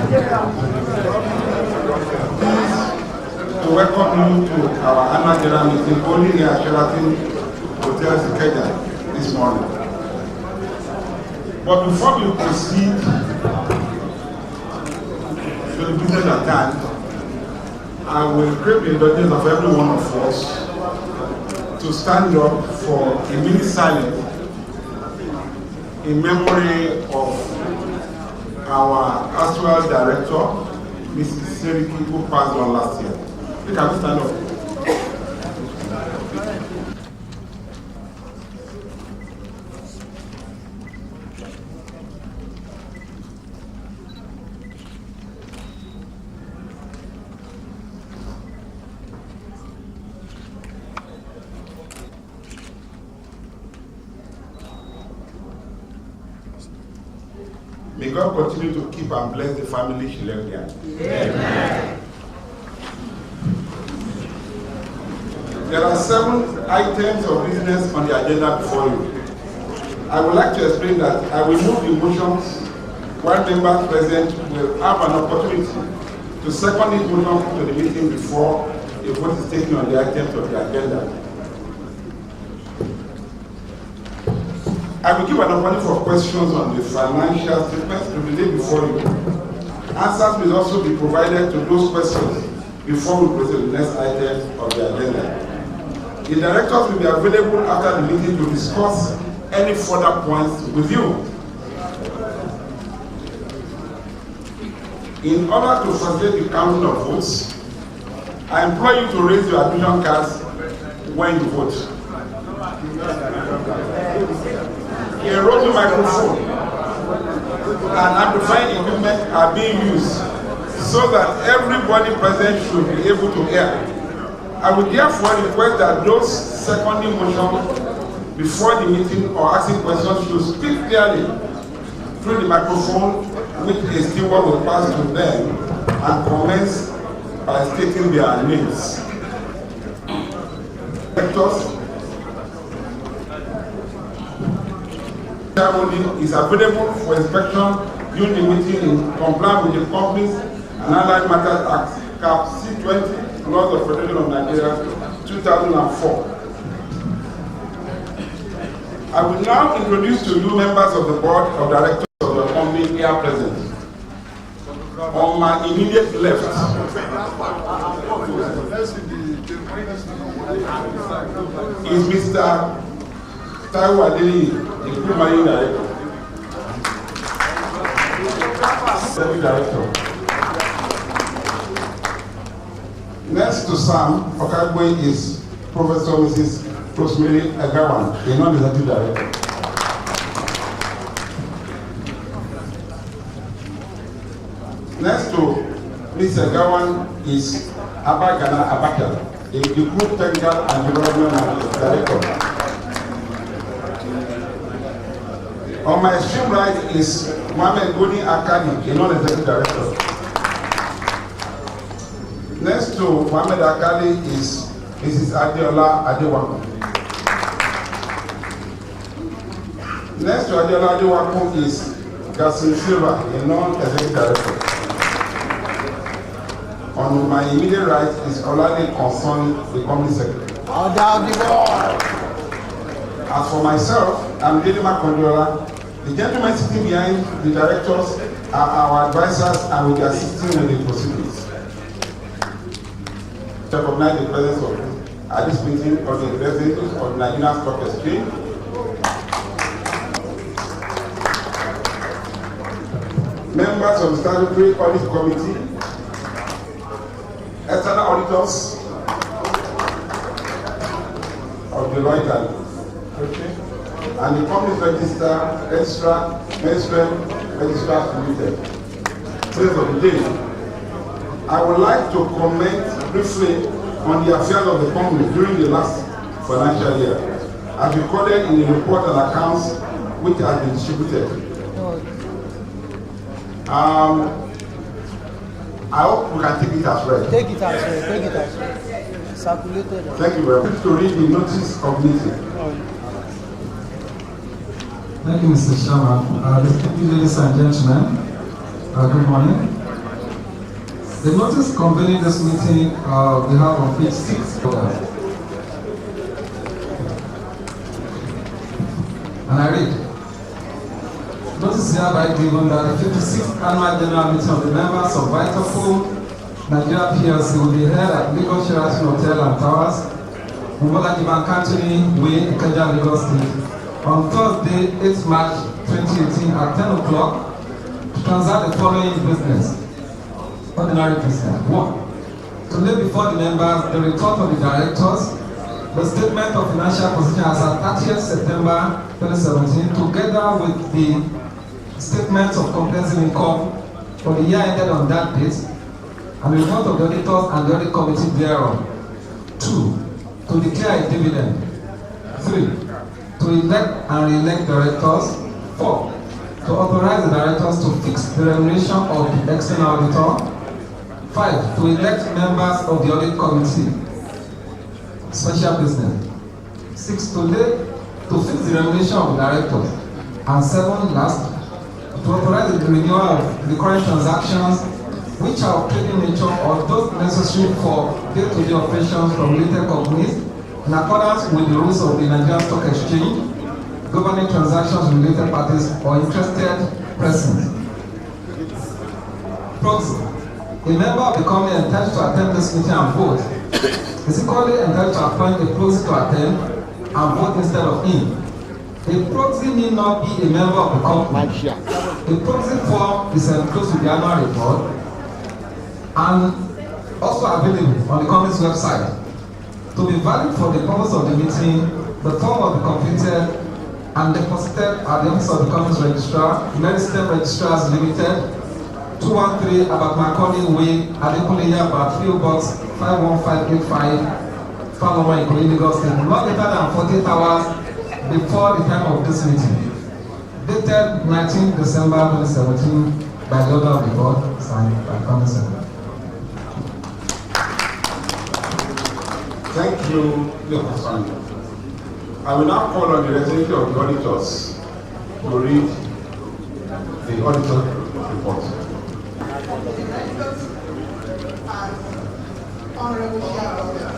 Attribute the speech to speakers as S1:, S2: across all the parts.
S1: To welcome you to our annual general meeting only here at Sheraton Hotel Ikeja this morning. But before we proceed to the business at hand, I will crave the indulgence of every one of us to stand up for a minute silence in memory of our actual director, Mrs. Seriki, who passed on last year. You can stand up. May God continue to keep and bless the family she left here. Amen. There are 7 items of business on the agenda before you. I would like to explain that I will move the motions while members present will have an opportunity to second each motion to the meeting before a vote is taken on the items of the agenda. I will give an opportunity for questions on the financial statements to be laid before you. Answers will also be provided to those questions before we proceed to the next item of the agenda. The directors will be available after the meeting to discuss any further points with you. In order to facilitate the counting of votes, I implore you to raise your admission cards when you vote. A roving microphone and amplifying equipment are being used so that everybody present should be able to hear. I would therefore request that those seconding motions before the meeting or asking questions should speak clearly through the microphone, which a steward will pass to them, and commence by stating their names. Directors, ceremony is available for inspection during the meeting in compliance with the Companies and Allied Matters Act, Cap C20, Laws of Federation of Nigeria, 2004. I will now introduce to you members of the Board of Directors of the company here present. On my immediate left is Mr. Taiwo Adeli, the Group Managing Director. Secretary Director. Next to Sam Okagwe is Professor Mrs. Rosemary Agawan, a non-executive director. Next to Ms. Agawan is Abagana Abaka, the Group Technical and Development Director. On my extreme right is Mohamed Goni Akani, a non-executive director. Next to Mohamed Akali is Mrs. Adeola Adewako. Next to Adeola Adewako is Gaston Silva, a non-executive director. On my immediate right is Olade Konson, the company secretary. As for myself, I'm Dedema Kondola. The gentlemen sitting behind the directors are our advisors and will be assisting with the proceedings. To recognize the presence of at this meeting of the representatives of the Nigerian Stock Exchange, members of the Statutory Audit Committee, external auditors of Deloitte and the company's registrar limited. Praise of the day. I would like to comment briefly on the affairs of the company during the last financial year, as recorded in the report and accounts which has been distributed. I hope we can take it as well.
S2: Take it as well, take it as well. Circulated.
S1: Thank you very much. To read the notice of meeting.
S3: Thank you, Mr. Chairman. Ladies and gentlemen, good morning. The notice convening this meeting we have on page 6. And I read, notice hereby given that the 56th annual general meeting of the members of Vitafoam Nigeria PLC will be held at Lagos Sheraton Hotel and Towers, Mobolaji Bankantoni Way, Ikeja, Lagos State, on Thursday, 8th March 2018 at 10 o'clock to transact the following business. Ordinary business. 1. To lay before the members the report of the directors, the statement of financial position as at 30th September 2017, together with the statement of comprehensive income for the year ended on that date, and the report of the auditors and the audit committee thereon. 2. To declare a dividend. 3. To elect and re-elect directors. 4. To authorize the directors to fix the remuneration of the external auditor. 5. To elect members of the audit committee. Special business. 6. To fix the remuneration of the directors. And 7. Last, to authorize the renewal of the current transactions which are of trading nature or those necessary for day-to-day operations from related companies in accordance with the rules of the Nigerian Stock Exchange, governing transactions with related parties or interested persons. Proxy. A member of the company entitled to attend this meeting and vote is equally entitled to appoint a proxy to attend and vote instead of him. A proxy need not be a member of the company. A proxy form is enclosed with the annual report and also available on the company's website. To be valid for the purpose of the meeting, the form will be completed and deposited at the office of the company's registrar, United States Registrars Limited, 213 about Macaulay Way, Adekunle Yaba, PO Box 51585, Faloma, Lagos State, not later than 48 hours before the time of this meeting. Dated 19 December 2017 by the order of the board, signed by Company Secretary.
S1: Thank you, Mr. Sandhu. I will now call on the representative of the auditors to read the auditor report.
S4: Honorable shareholders,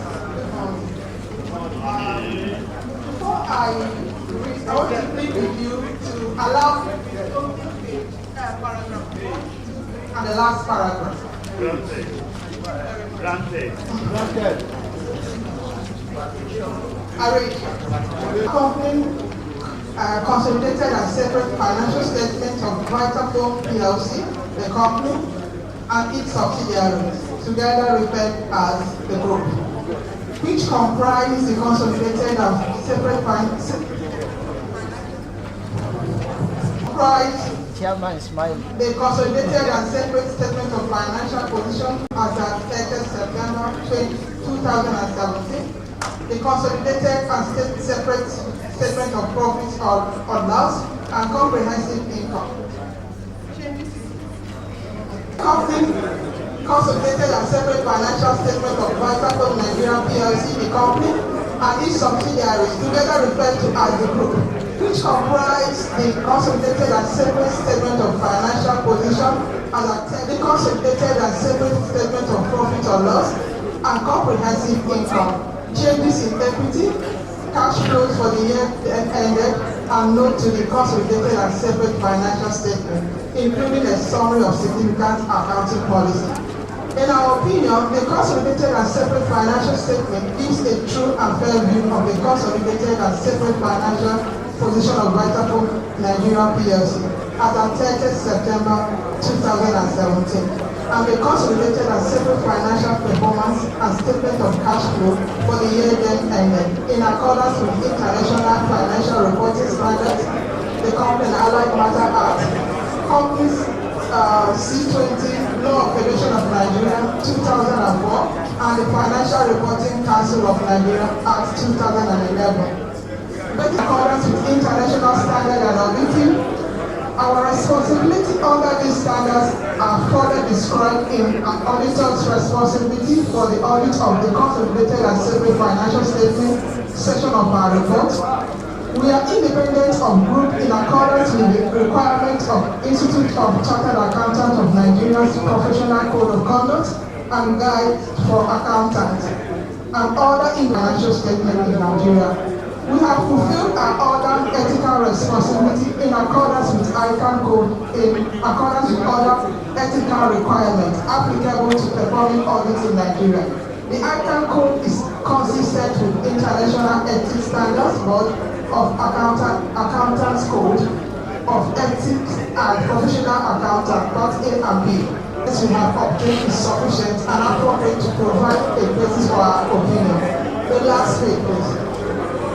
S4: before I read, I want to plead with you to allow paragraph 4 and the last paragraph. Granted. I read. Company consolidated and separate financial statements of Vitafoam PLC, the company, and its subsidiaries, together referred as the group, which comprise the consolidated and separate the consolidated and separate statement of financial position as at 30th September 2017, the consolidated and separate statement of profits or loss and comprehensive income. Company consolidated and separate financial statement of Vitafoam Nigeria PLC, the company, and its subsidiaries, together referred to as the group, which comprise the consolidated and separate statement of financial position as the consolidated and separate statement of profit or loss and comprehensive income, changes in equity, cash flows for the year ended, and note to the consolidated and separate financial statement, including a summary of significant accounting policy. In our opinion, the consolidated and separate financial statement gives a true and fair view of the consolidated and separate financial position of Vitafoam Nigeria PLC as at 30th September 2017, and the consolidated and separate financial performance and statement of cash flow for the year then ended in accordance with international financial reporting standards, the Company and Allied Matter Act, Companies C20, Law of Federation of Nigeria 2004, and the Financial Reporting Council of Nigeria Act 2011. But in accordance with international standard and auditing, our responsibility under these standards are further described in an auditor's responsibility for the audit of the consolidated and separate financial statement section of our report. We are independent of group in accordance with the requirements of Institute of Chartered Accountants of Nigeria's Professional Code of Conduct and Guide for Accountants and other financial statements in Nigeria. We have fulfilled our other ethical responsibility in accordance with ICANN code in accordance with other ethical requirements applicable to performing audits in Nigeria. The ICANN code is consistent with International Ethics Standards Board of Accountants Code of Ethics and Professional Accountants, Part A and B. This we have obtained is sufficient and appropriate to provide a basis for our opinion. The last page, please.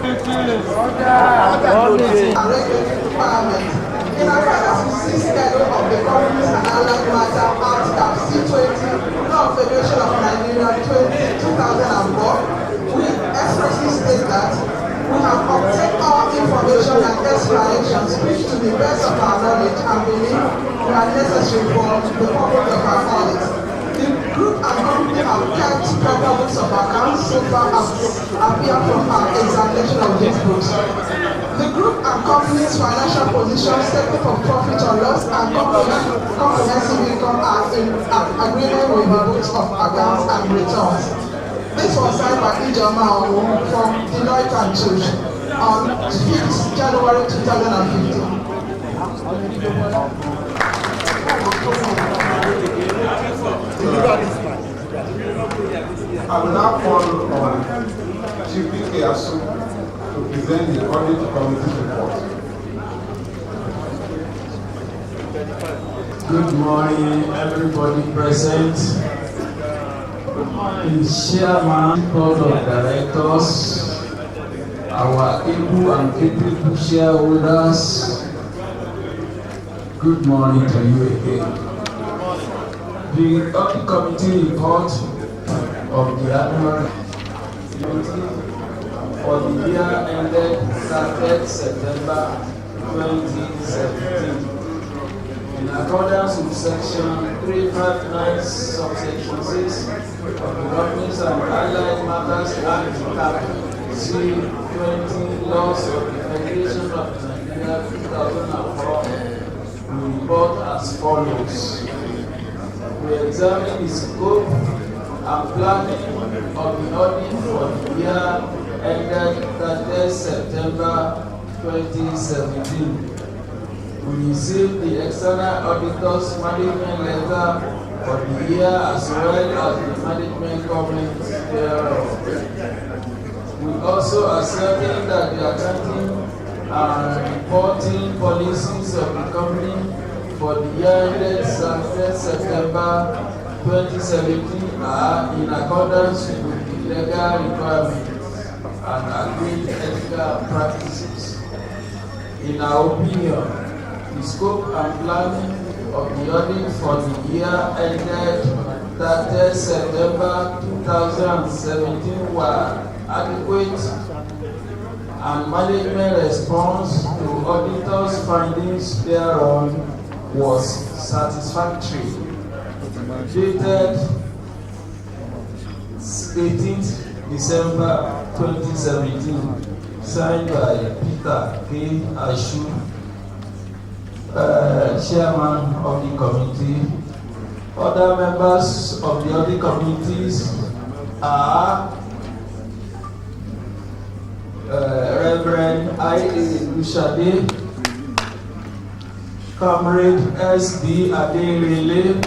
S4: In accordance with 6 schedule of the Companies and Allied Matter Act C20, Law of Federation of Nigeria 2004, we expressly state that we have obtained all information and explanations which to the best of our knowledge and belief were necessary for the purpose of our audit. The group and company have kept proper books of accounts so far as appear from our examination of these books. The group and company's financial position, statement of profit or loss, and comprehensive income are in agreement with the books of accounts and returns. This was signed by Ijoma from Deloitte and Touche on 5th January 2015.
S1: I will now call on Chief Vitafoam to present the audit committee report.
S5: Good morning, everybody present. The Chairman, Board of Directors, our able and capable shareholders, good morning to you again. The audit committee report of the annual for the year ended 30th September 2017. In accordance with section 359 subsection 6 of the Companies and Allied Matters Act C20 laws of the Federation of Nigeria 2004, we report as follows. We examine the scope and planning of the audit for the year ended 30th September 2017. We received the external auditor's management letter for the year as well as the management comment thereof. We also ascertained that the accounting and reporting policies of the company for the year ended 30th September 2017 are in accordance with the legal requirements and agreed ethical practices. In our opinion, the scope and planning of the audit for the year ended 30th September 2017 were adequate, and management response to auditors' findings thereon was satisfactory. Dated 18th December 2017, signed by Peter K. Ashu, Chairman of the committee. Other members of the audit committees are Reverend I.A. Lushade, Comrade S.D. Aderele,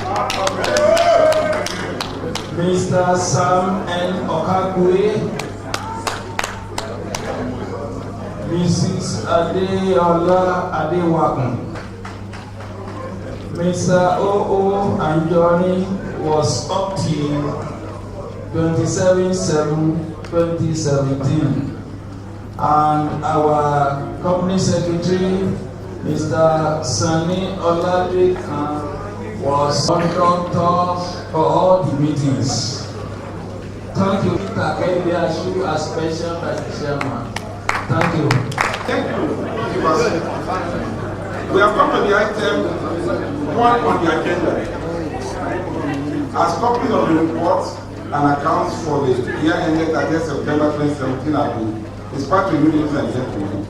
S5: Mr. Sam N. Okagwe, Mrs. Adeola Adewakun. Mr. O.O. Anjoni was up till 27/7/2017, and our company secretary, Mr. Sani Oladrikan, was conductor for all the meetings. Thank you, Mr. Kennedy Ashu, as mentioned by the chairman. Thank you.
S1: Thank you. We have come to the item 1 on the agenda. As copies of the reports and accounts for the year ended 30th September 2017 are due, it's part of you, ladies and gentlemen.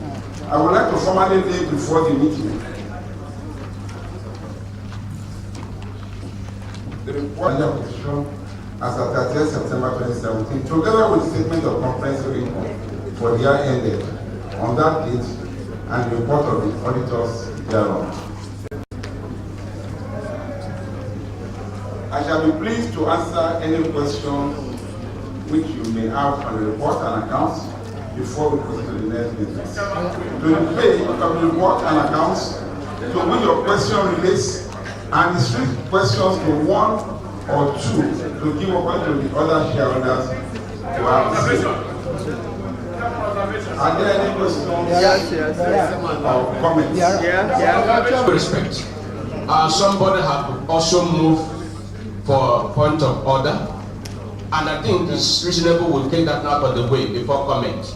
S1: I would like to formally lay before the meeting the report of the position as at 30th September 2017, together with the statement of comprehensive income for the year ended on that date and the report of the auditors thereon. I shall be pleased to answer any question which you may have on the report and accounts before we proceed to the next business. To the page of the report and accounts, to which your question relates, and restrict questions to one or two to give up to the other shareholders to have a say. Are there any questions or comments?
S6: With respect, somebody have also moved for a point of order, and I think it's reasonable we'll take that out of the way before comment.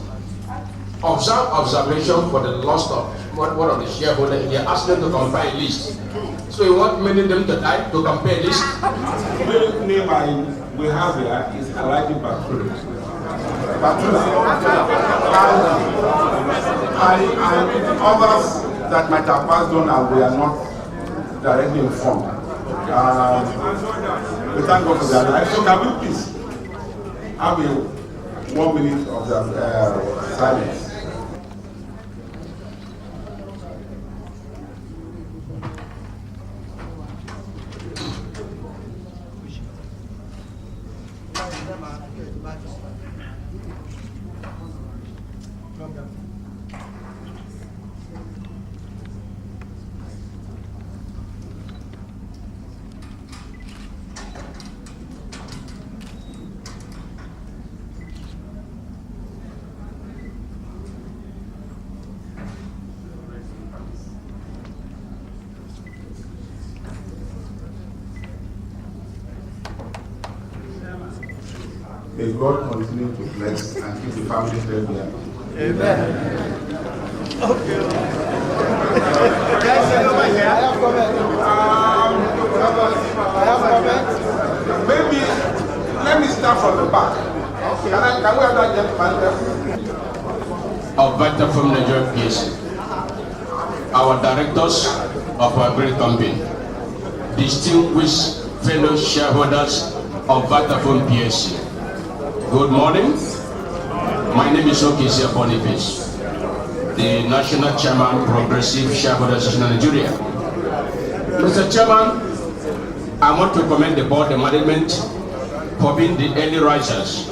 S6: Observation for the loss of one of the shareholders. He asked them to compare a list. So you want many of them to die to compare a list?
S1: The name we have here is Alhaji Batula. And others that might have passed on and we are not directly informed. We thank God for their life. So can we please have a 1 minute of the silence? May God continue to bless and keep the family safe here.
S2: Amen. Okay. I have comment.
S1: Maybe let me start from the back. Okay. Can we have that gentleman there?
S6: Of Vitafoam Nigeria PLC, our directors of our great company, distinguished fellow shareholders of Vitafoam PLC. Good morning. My name is Okisia Boniface, the National Chairman, Progressive Shareholders Association of Nigeria. Mr. Chairman, I want to commend the board and management for being the early risers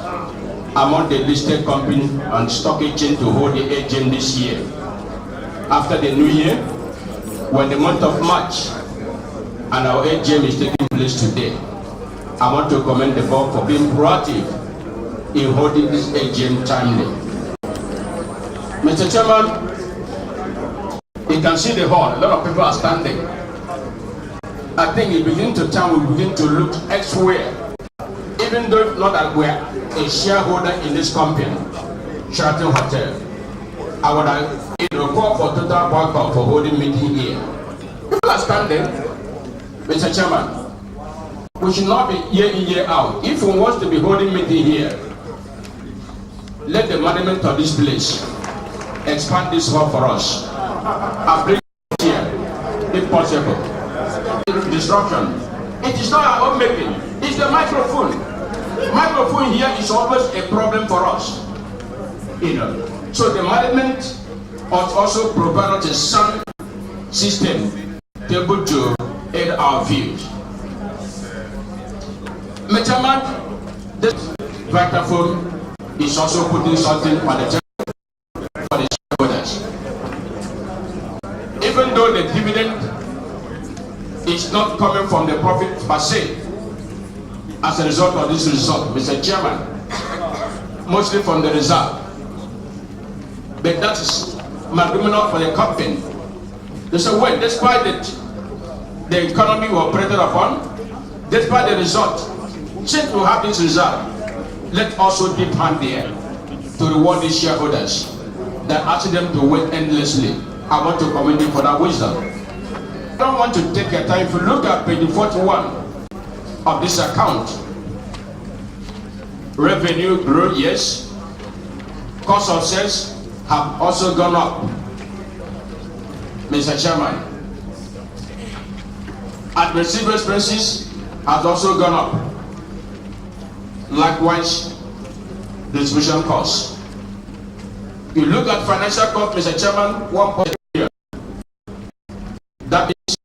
S6: among the listed company and stock exchange to hold the AGM this year. After the new year, when the month of March, and our AGM is taking place today, I want to commend the board for being proactive in holding this AGM timely. Mr. Chairman, you can see the hall, a lot of people are standing. I think it begins to time we begin to look elsewhere, even though not that we're a shareholder in this company, Sheraton Hotel. I would call for total boycott for holding meeting here. People are standing. Mr. Chairman, we should not be year in, year out. If we want to be holding meeting here, let the management of this place expand this hall for us and bring it here, if possible. Disruption. It is not our own making. It's the microphone. Microphone here is always a problem for us. So the management also provide us a sound system able to aid our views. Mr. Chairman, this Vitafoam is also putting something on the table for the shareholders. Even though the dividend is not coming from the profit per se, as a result of this result, Mr. Chairman, mostly from the reserve. But that is marginal for the company. They say, well, despite it, the economy we operated upon, despite the result, since we have this reserve, let's also dip hand there to reward these shareholders that ask them to wait endlessly. I want to commend you for that wisdom. I don't want to take your time. If you look at page 41 of this account, revenue grew, yes. Cost of sales have also gone up. Mr. Chairman, administrative expenses has also gone up. Likewise, distribution costs. You look at financial cost, Mr. Chairman, 1.3 billion. That is,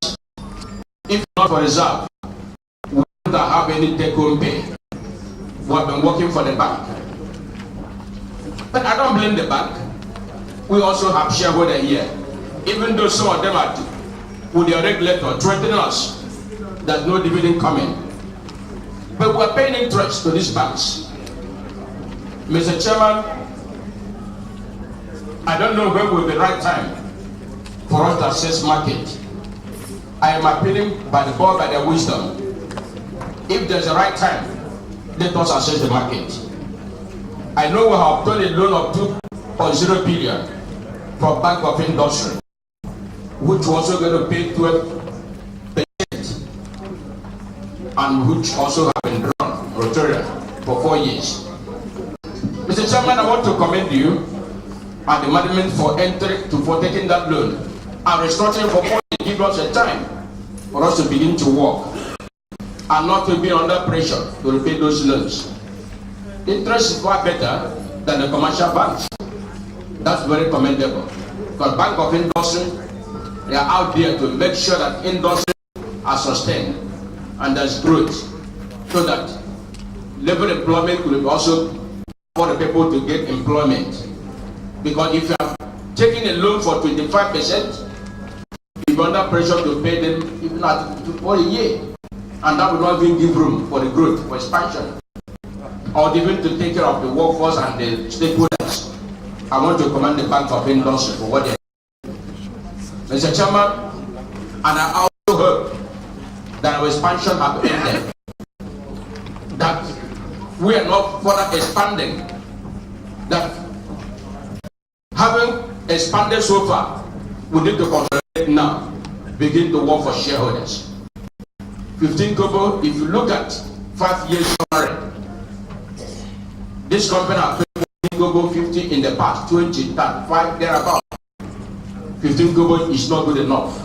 S6: if not for reserve, we don't have any take-home pay. We have been working for the bank. But I don't blame the bank. We also have shareholders here. Even though some of them are with their regulator threatening us, there's no dividend coming. But we're paying interest to these banks. Mr. Chairman, I don't know when will be the right time for us to assess market. I am appealing by the board, by their wisdom. If there's a right time, let us assess the market. I know we have obtained a loan of 2.0 billion from Bank of Industry, which was also going to pay 12%, and which also have been drawn rotarian for 4 years. Mr. Chairman, I want to commend you and the management for taking that loan and restructuring for 4 years. Give us a time for us to begin to work and not to be under pressure to repay those loans. Interest is far better than the commercial banks. That's very commendable. Because Bank of Industry, they are out there to make sure that industry are sustained and there's growth, so that labor employment will also for the people to get employment. Because if you are taking a loan for 25%, you're under pressure to pay them even for a year, and that will not even give room for the growth, for expansion, or even to take care of the workforce and the stakeholders. I want to commend the Bank of Industry for what they are doing. Mr. Chairman, and I also hope that our expansion has ended, that we are not further expanding, that having expanded so far, we need to consolidate now, begin to work for shareholders. 15 kobo, if you look at 5 years salary, this company has paid 15 kobo 50 in the past, 20, 5, thereabout. 15 kobo is not good enough.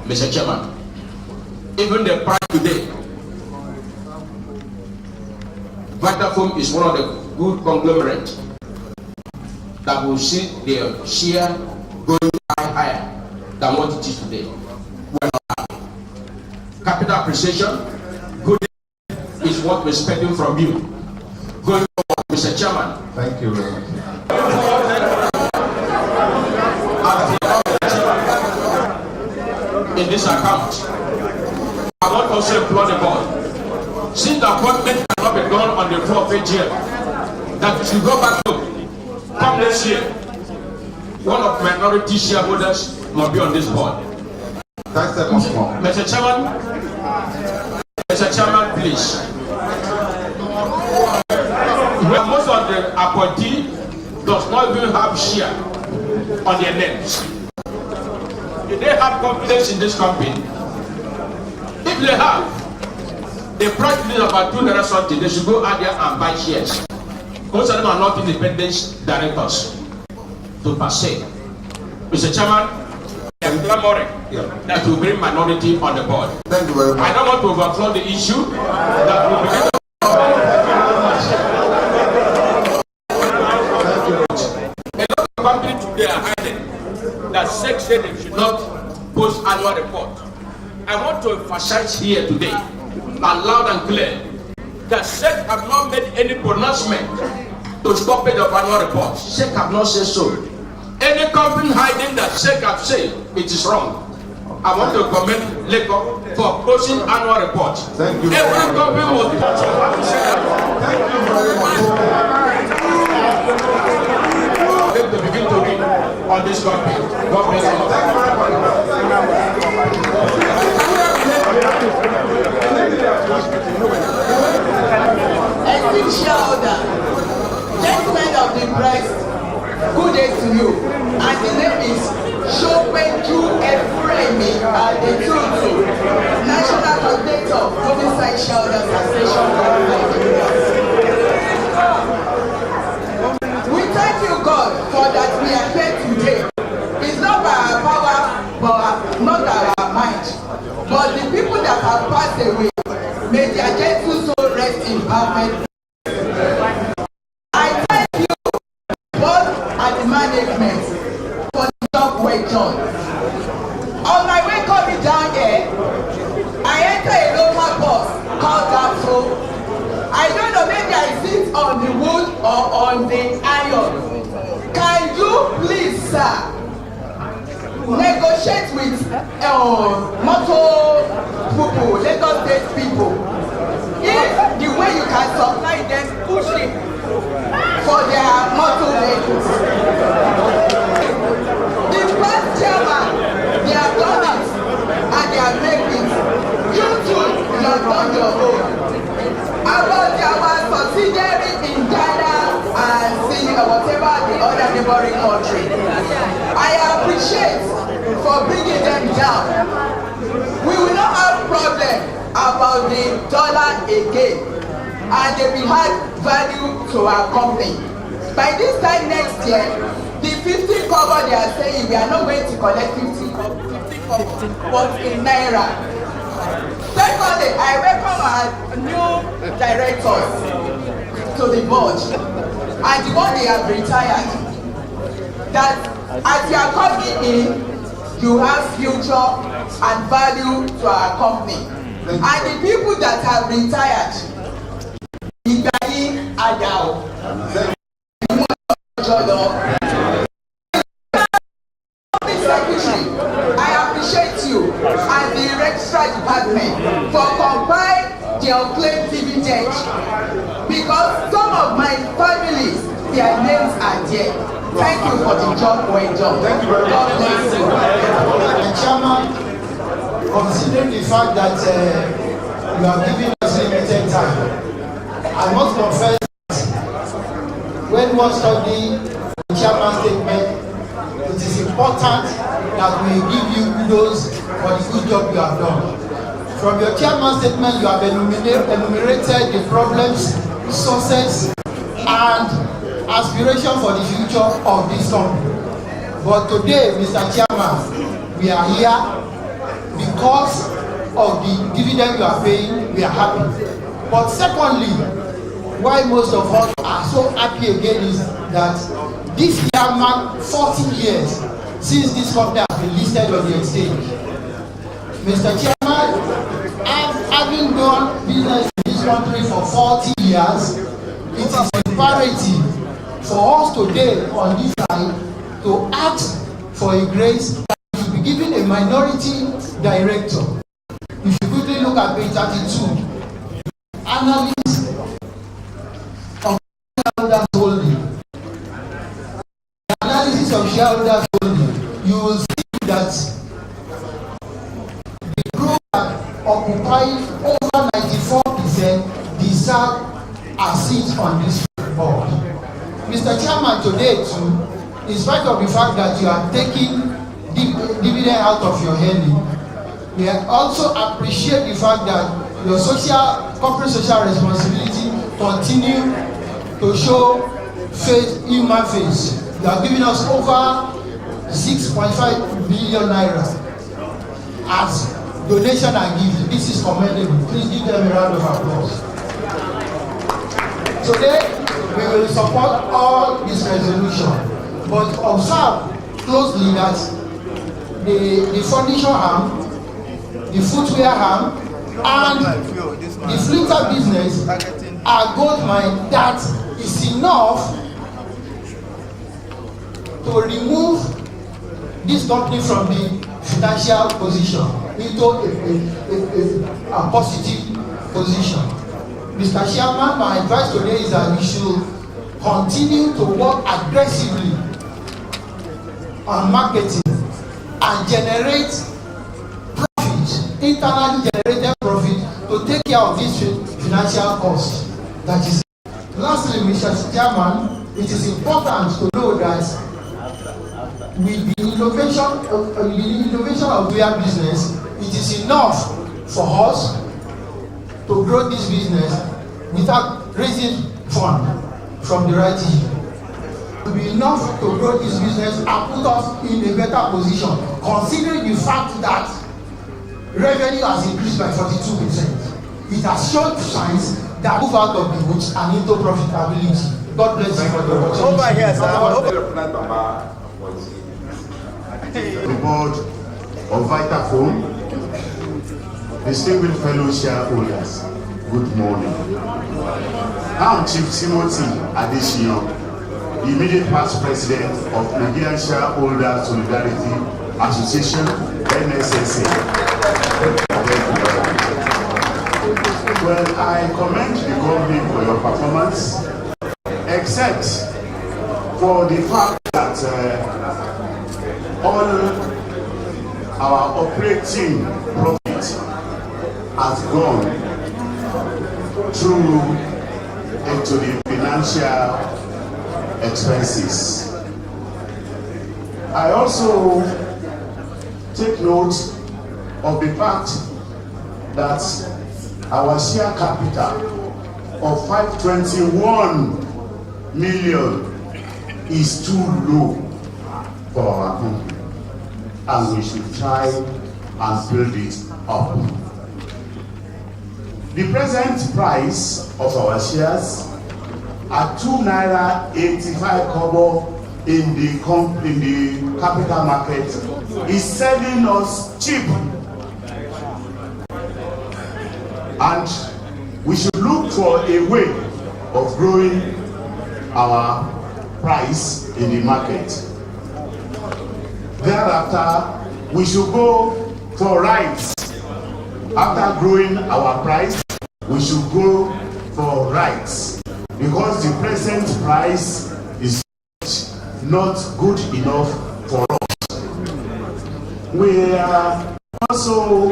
S6: Mr. Chairman, even the price today, Vitafoam is one of the good conglomerates that will see their share going higher than what it is today. We're not happy. Capital appreciation, good is what we're expecting from you. Going forward, Mr. Chairman.
S1: Thank you very much.
S6: In this account, I want to also applaud the board. Since the appointment cannot be done on the floor of AGM, that we should go back home. Come next year, one of minority shareholders must be on this board.
S1: That's the most more.
S6: Mr. Chairman, please. Well, most of the appointee does not even have share on their names. If they have confidence in this company, if they have, the price is about 2 naira something, they should go out there and buy shares. Most of them are not independent directors to per se. Mr. Chairman, I am clamoring that will bring minority on the board.
S1: Thank you very much.
S6: I don't want to overflow the issue that will begin to a lot of companies today are hiding that SEC said they should not post annual report. I want to emphasize here today, loud and clear, that SEC have not made any pronouncement to stop it of annual reports. SEC have not said so. Any company hiding that SEC have said it is wrong. I want to commend Lagos for posting annual reports.
S1: Thank you.
S6: Every company will.
S1: Thank you very much.
S6: To begin to read on this company. God bless you.
S1: Thank you very much.
S4: Esteemed shareholder, gentlemen of the press, good day to you. And the name is Shopeju Efuremi Adetutu, National Coordinator of Homicide Shareholders Association of Nigeria. We thank you, God, for that we are here today. It's not by our power
S7: and the management for the job well done. On my way coming down here, I enter a local bus called Vitafoam. I don't know, maybe I sit on the wood or on the iron. Can you please, sir, negotiate with motor people, Lagos State people, if the way you can supply them pushing for their motor vehicles? The past chairman, they have done it and they are making it. You too, you have done your own. About our subsidiary in Ghana and whatever the other neighboring country, I appreciate for bringing them down. We will not have problem about the dollar again, and they will add value to our company. By this time next year, the 50 cover they are saying we are not going to collect 50 cover, but in naira. Secondly, I welcome our new directors to the board, and the one they have retired. That as you are coming in, you have future and value to our company. And the people that have retired, Ibrahim Adao, Secretary, I appreciate you and the registrar department for complying the unclaimed dividend, because some of my families, their names are there. Thank you for the job well done.
S1: Thank you very much.
S7: God bless you.
S2: Chairman, considering the fact that you are giving us limited time, I must confess that when one study the chairman's statement, it is important that we give you kudos for the good job you have done. From your chairman's statement, you have enumerated the problems, resources, and aspiration for the future of this company. But today, Mr. Chairman, we are here because of the dividend you are paying. We are happy. But secondly, why most of us are so happy again is that this year marked 40 years since this company has been listed on the exchange. Mr. Chairman, having done business in this country for 40 years, it is imperative for us today on this side to ask for a grace that we should be given a minority director. If you quickly look at page 32, analysis of shareholders holding. The analysis of shareholders holding, you will see that the group that occupies over 94% deserve a seat on this board. Mr. Chairman, today too, in spite of the fact that you are taking dividend out of your earning, we also appreciate the fact that your corporate social responsibility continue to show human face. You are giving us over 6.5 billion naira as donation and gift. This is commendable. Please give them a round of applause. Today, we will support all this resolution, but observe closely that the furniture arm, the footwear arm, and the flitter business are gold mine that is enough to remove this company from the financial position into a positive position. Mr. Chairman, my advice today is that we should continue to work aggressively on marketing and generate profit, internally generated profit, to take care of this financial cost. That is. Lastly, Mr. Chairman, it is important to know that with the innovation of their business, it is enough for us to grow this business without raising funds from the right issue. It will be enough to grow this business and put us in a better position, considering the fact that revenue has increased by 42%. It has shown signs that move out of the woods and into profitability. God bless you for the opportunity.
S8: Over here, sir.
S9: The board of Vitafoam, distinguished fellow shareholders, good morning. I'm Chief Timothy Adesina, the immediate past president of Nigerian Shareholder Solidarity Association, NSSA. Well, I commend the company for your performance, except for the fact that all our operating profit has gone through into the financial expenses. I also take note of the fact that our share capital of 521 million is too low for our company, and we should try and build it up. The present price of our shares at ₦2.85 in the capital market is selling us cheap, and we should look for a way of growing our price in the market. Thereafter, we should go for rights. After growing our price, we should go for rights, because the present price is not good enough for us. We are also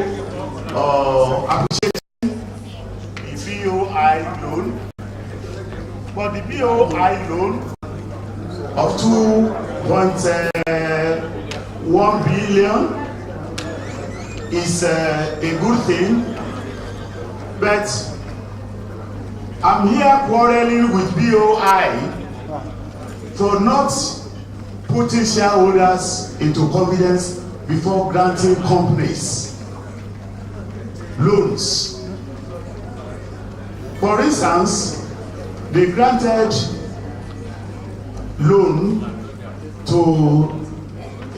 S9: appreciating the BOI loan, but the BOI loan of 2.1 billion is a good thing, but I'm here quarreling with BOI for not putting shareholders into confidence before granting companies loans. For instance, they granted loan to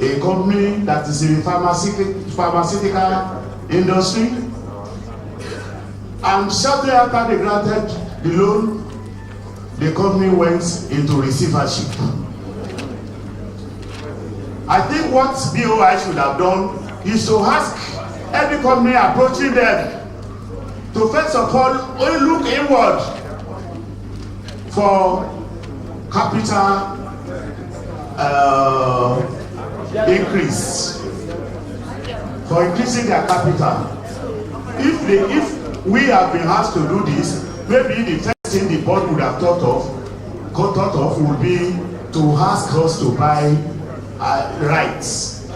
S9: a company that is in the pharmaceutical industry, and shortly after they granted the loan, the company went into receivership. I think what BOI should have done is to ask every company approaching them to first of all only look inward for capital increase, for increasing their capital. If we have been asked to do this, maybe the first thing the board would have thought of would be to ask us to buy rights,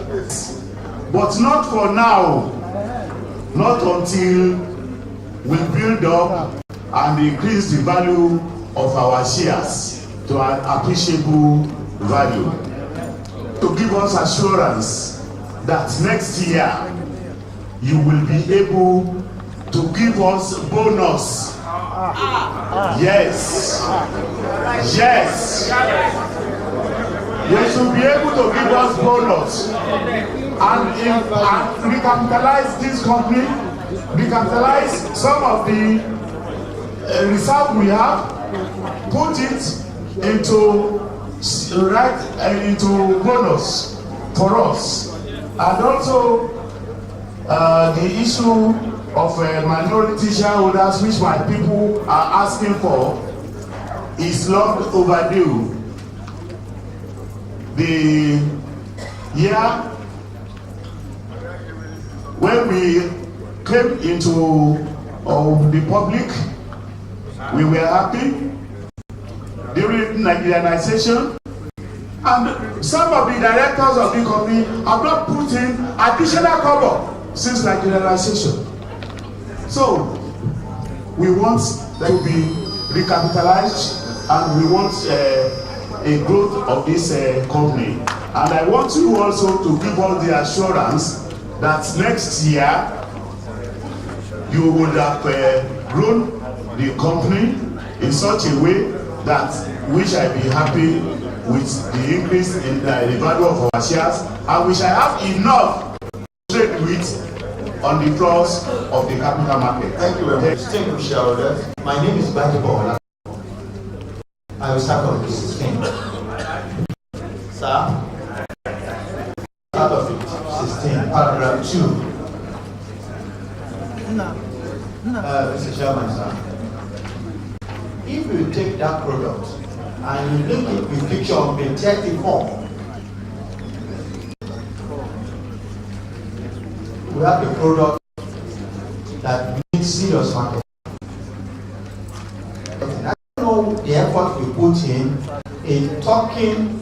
S9: but not for now, not until we build up and increase the value of our shares to an appreciable value, to give us assurance that next year you will be able to give us bonus. Yes, yes, you should be able to give us bonus, and recapitalize this company, recapitalize some of the reserve we have, put it into bonus for us. And also the issue of minority shareholders, which my people are asking for, is long overdue. The year when we came into the public, we were happy during Nigerianization, and some of the directors of the company have not put in additional cover since Nigerianization. So we want to be recapitalized, and we want a growth of this company. And I want you also to give us the assurance that next year you would have grown the company in such a way that we shall be happy with the increase in the value of our shares, and we shall have enough to trade with on the floors of the capital market.
S2: Thank you very much. Distinguished shareholders, my name is Vitafoam. I will start on the 16th. Sir, out of it, 16, paragraph 2. Mr. Chairman, sir, if you take that product and you link it with picture of the 34, we have a product that needs serious market. And I don't know the effort we put in talking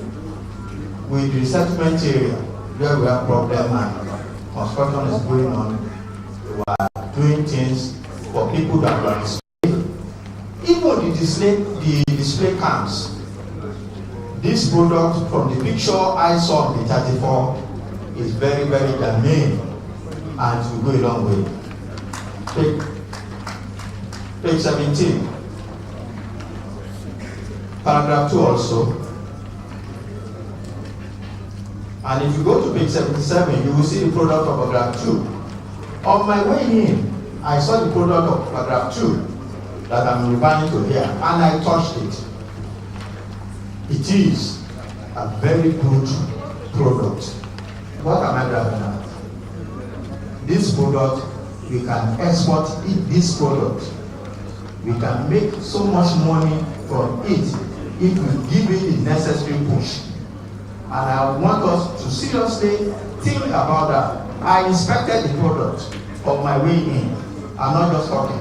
S2: with the settlement area where we have problem and construction is going on. We are doing things for people that are displayed. Even the display cams. This product from the picture I saw on the 34 is very, very germane and will go a long way. Page 17. Paragraph 2 also. And if you go to page 77, you will see the product of paragraph 2. On my way in, I saw the product of paragraph 2 that I'm referring to here, and I touched it. It is a very good product. What am I driving at? This product, we can export this product. We can make so much money from it if we give it the necessary push. And I want us to seriously think about that. I inspected the product on my way in. I'm not just talking.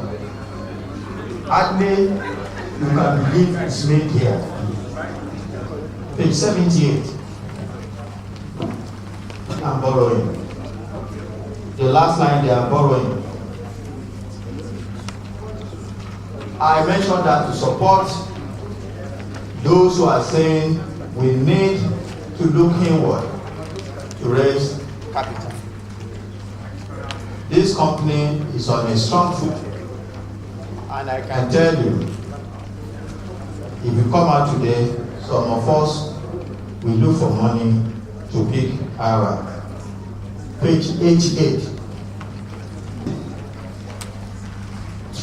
S2: Hardly you can believe it's made here. Page 78. I'm borrowing. The last line they are borrowing. I mentioned that to support those who are saying we need to look inward to raise capital. This company is on a strong foot, and I can tell you, if you come out today, some of us will look for money to pick our. Page 88.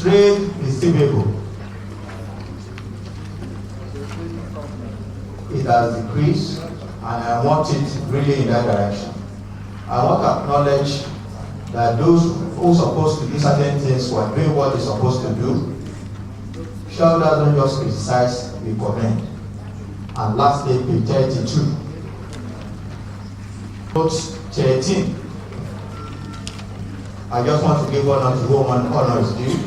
S2: Trade receivable. It has decreased, and I want it really in that direction. I want to acknowledge that those who are supposed to do certain things were doing what they're supposed to do. Shareholders don't just criticize, we commend. And lastly, page 32. Note 13. I just want to give honor to whom honor is due.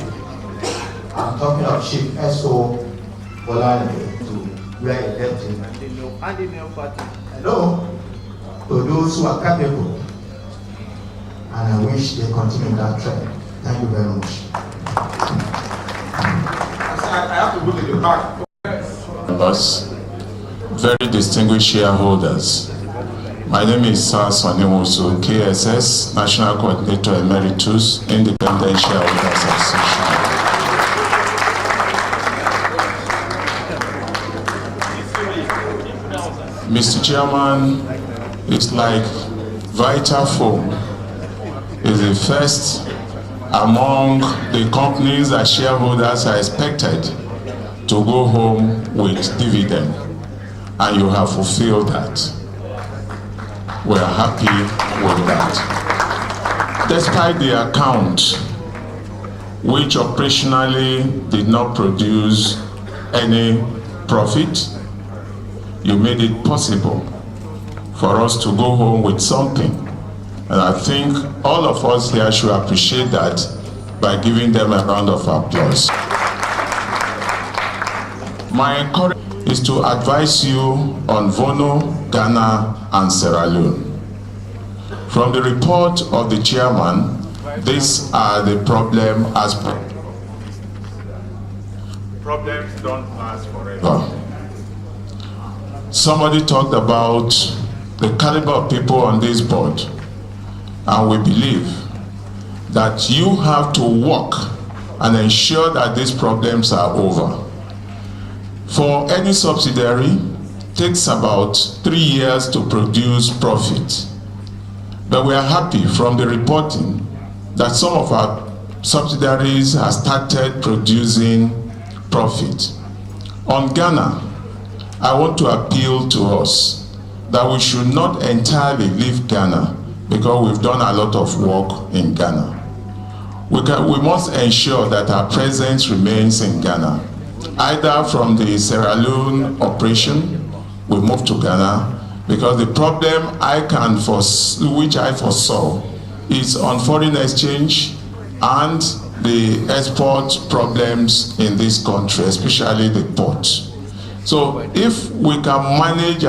S2: I'm talking of Chief S.O. Bolani to where he left him. Hello to those who are capable. And I wish they continue that trend. Thank you very much.
S1: I have to look at the back.
S8: Members, very distinguished shareholders. My name is Sir Sonny Wosu, KSS, National Coordinator Emeritus, Independent Shareholders Association. Mr. Chairman, it's like Vitafoam is the first among the companies that shareholders are expected to go home with dividend, and you have fulfilled that. We are happy with that. Despite the account, which operationally did not produce any profit, you made it possible for us to go home with something. And I think all of us here should appreciate that by giving them a round of applause. My encouragement is to advise you on Vono, Ghana, and Sierra Leone. From the report of the chairman, these are the problem aspects. Problems don't last forever. Somebody talked about the caliber of people on this board, and we believe that you have to work and ensure that these problems are over. For any subsidiary, takes about 3 years to produce profit. But we are happy from the reporting that some of our subsidiaries have started producing profit. On Ghana, I want to appeal to us that we should not entirely leave Ghana because we've done a lot of work in Ghana. We must ensure that our presence remains in Ghana, either from the Sierra Leone operation, we move to Ghana, because the problem which I foresaw is on foreign exchange and the export problems in this country, especially the port. So if we can manage,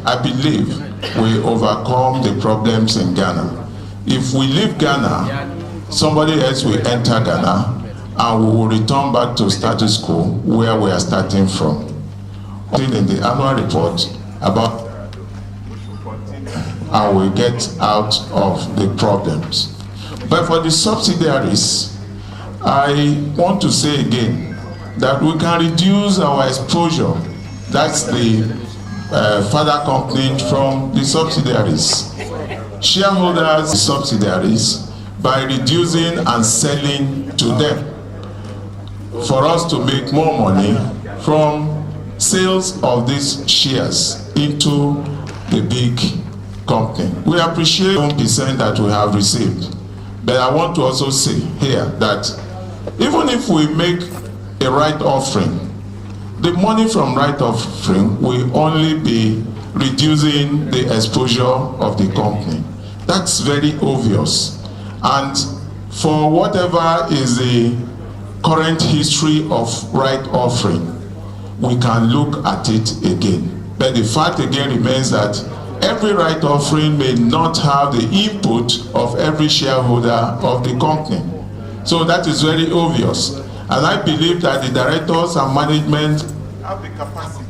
S8: I believe we overcome the problems in Ghana. If we leave Ghana, somebody else will enter Ghana and we will return back to status quo where we are starting from. In the annual report about and we get out of the problems. But for the subsidiaries, I want to say again that we can reduce our exposure. That's the father company from the subsidiaries. Shareholders, subsidiaries, by reducing and selling to them for us to make more money from sales of these shares into the big company. We appreciate 1% that we have received, but I want to also say here that even if we make a right offering, the money from right offering will only be reducing the exposure of the company. That's very obvious. And for whatever is the current history of right offering, we can look at it again. But the fact again remains that every right offering may not have the input of every shareholder of the company. So that is very obvious. And I believe that the directors and management have the capacity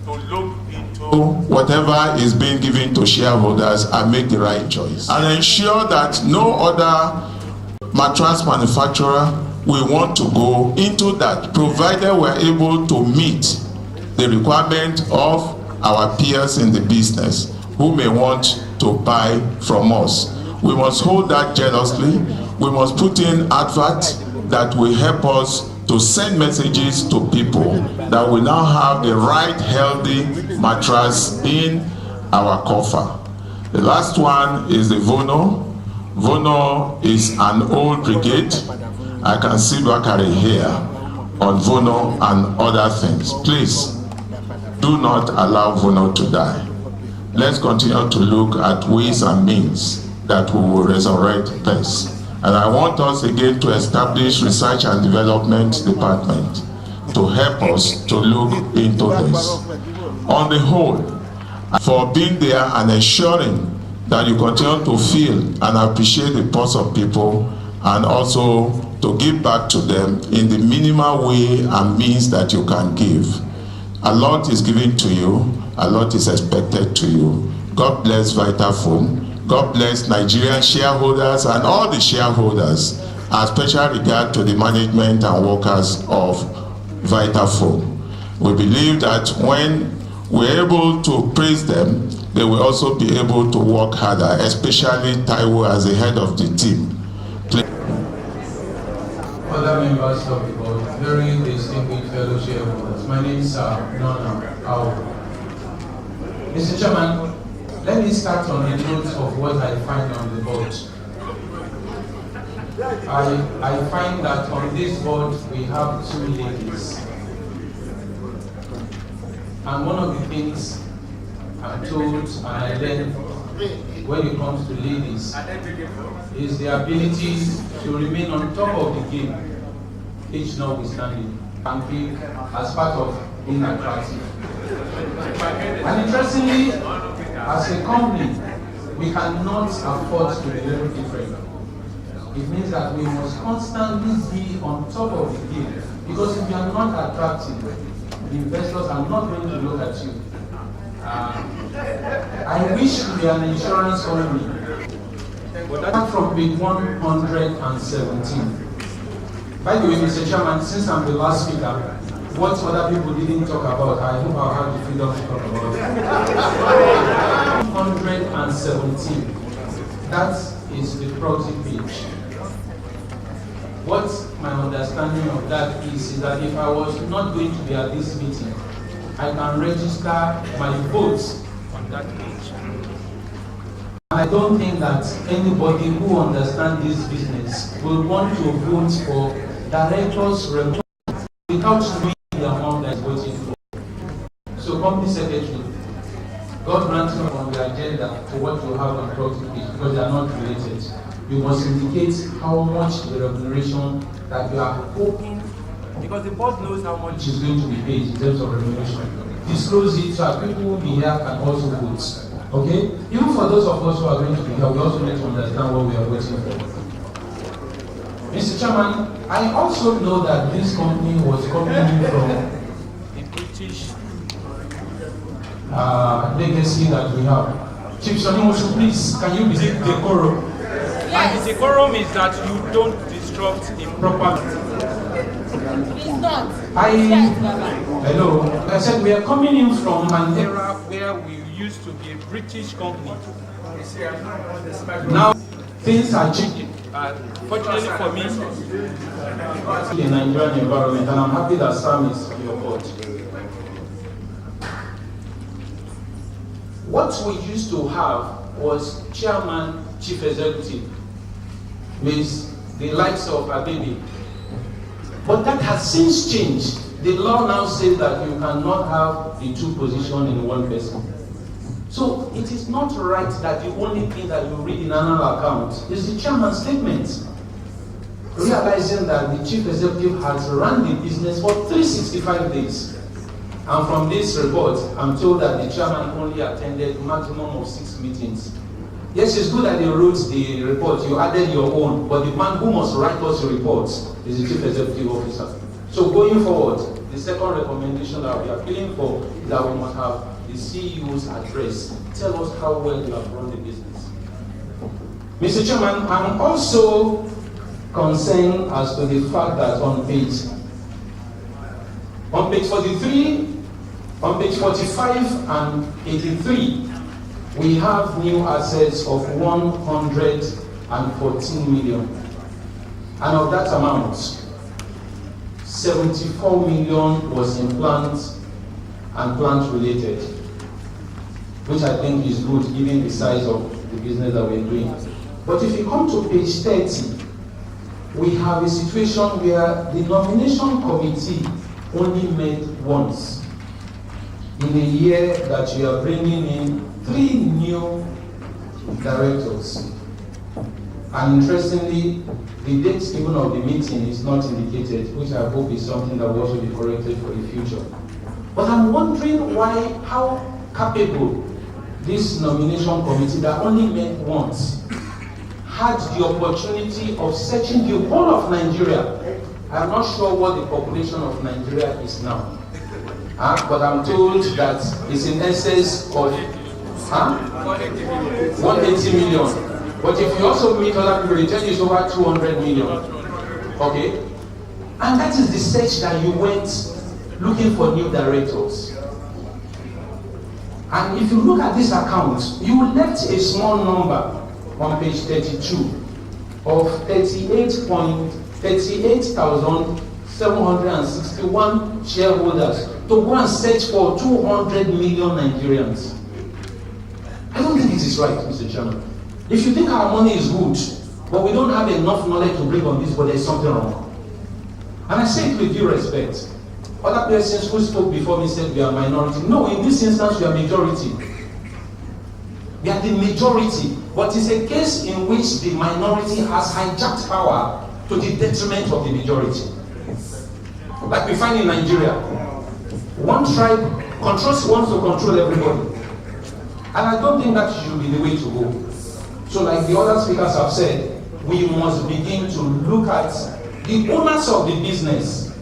S8: to look into whatever is being given to shareholders and make the right choice. And ensure that no other mattress manufacturer we want to go into that, provided we're able to meet the requirement of our peers in the business who may want to buy from us. We must hold that jealously. We must put in adverts that will help us to send messages to people that we now have the right healthy mattress in our coffer. The last one is the Vono. Vono is an old brigade. I can see Bakari here on Vono and other things. Please, do not allow Vono to die. Let's continue to look at ways and means that we will resurrect this. And I want us again to establish research and development department to help us to look into this. On the whole, for being there and ensuring that you continue to feel and appreciate the pulse of people, and also to give back to them in the minimal way and means that you can give. A lot is given to you, a lot is expected to you. God bless Vitafoam. God bless Nigerian shareholders and all the shareholders, and special regard to the management and workers of Vitafoam. We believe that when we're able to praise them, they will also be able to work harder, especially Taiwo as the head of the team.
S3: Other members of the board, very distinguished fellow shareholders. My name is Nona Ao. Mr. Chairman, let me start on the note of what I find on the board. I find that on this board we have two ladies. And one of the things I'm told and I learned when it comes to ladies is the ability to remain on top of the game, each notwithstanding, and be as part of being attractive. And interestingly, as a company, we cannot afford to be very different. It means that we must constantly be on top of the game, because if you are not attractive, the investors are not going to look at you. I wish to be an insurance company, but that's from page 117. By the way, Mr. Chairman, since I'm the last speaker, what other people didn't talk about, I hope I'll have the freedom to talk about it. 117. That is the proxy page. What my understanding of that is that if I was not going to be at this meeting, I can register my votes on that page. I don't think that anybody who understands this business will want to vote for directors' report without knowing the amount that is voting for. So, Company Secretary, God grant you on the agenda for what you have on proxy page because they are not related. You must indicate how much the remuneration that you are hoping, because the board knows how much is going to be paid in terms of remuneration. Disclose it so that people who be here can also vote. Okay? Even for those of us who are going to be here, we also need to understand what we are waiting for. Mr. Chairman, I also know that this company was coming in from the British legacy that we have. Chief Sonimosu, please, can you visit decorum?
S10: Yes. And the decorum is that you don't disrupt improper.
S11: It's not.
S3: Hello. I said we are coming in from an
S10: era where we used to be a British company.
S3: Now things are changing.
S10: Fortunately for me,
S3: in Nigerian environment, and I'm happy that Sam is on your board. What we used to have was chairman, chief executive, with the likes of Abebi. But that has since changed. The law now says that you cannot have the two positions in one person. So it is not right that the only thing that you read in annual account is the chairman's statement. Realizing that the chief executive has run the business for 365 days. And from this report, I'm told that the chairman only attended maximum of 6 meetings. Yes, it's good that they wrote the report, you added your own, but the man who must write us the reports is the chief executive officer. So going forward, the second recommendation that we are appealing for is that we must have the CEO's address. Tell us how well you have run the business. Mr. Chairman, I'm also concerned as to the fact that on page 43, on page 45 and 83, we have new assets of 114 million. And of that amount, 74 million was in plant and plant related, which I think is good given the size of the business that we're doing. But if you come to page 30, we have a situation where the nomination committee only met once in a year that you are bringing in 3 new directors. And interestingly, the date even of the meeting is not indicated, which I hope is something that will also be corrected for the future. But I'm wondering how capable this nomination committee that only met once had the opportunity of searching the whole of Nigeria. I'm not sure what the population of Nigeria is now. But I'm told that it's in excess of 180 million. But if you also meet other people, they tell you it's over 200 million. Okay? And that is the search that you went looking for new directors. And if you look at this account, you left a small number on page 32 of 38,761 shareholders to go and search for 200 million Nigerians. I don't think it is right, Mr. Chairman. If you think our money is good, but we don't have enough knowledge to bring on this, but there's something wrong. And I say it with due respect. Other persons who spoke before me said we are minority. No, in this instance, we are majority. We are the majority, but it's a case in which the minority has hijacked power to the detriment of the majority. Like we find in Nigeria. One tribe wants to control everybody. And I don't think that should be the way to go. So like the other speakers have said, we must begin to look at the owners of the business.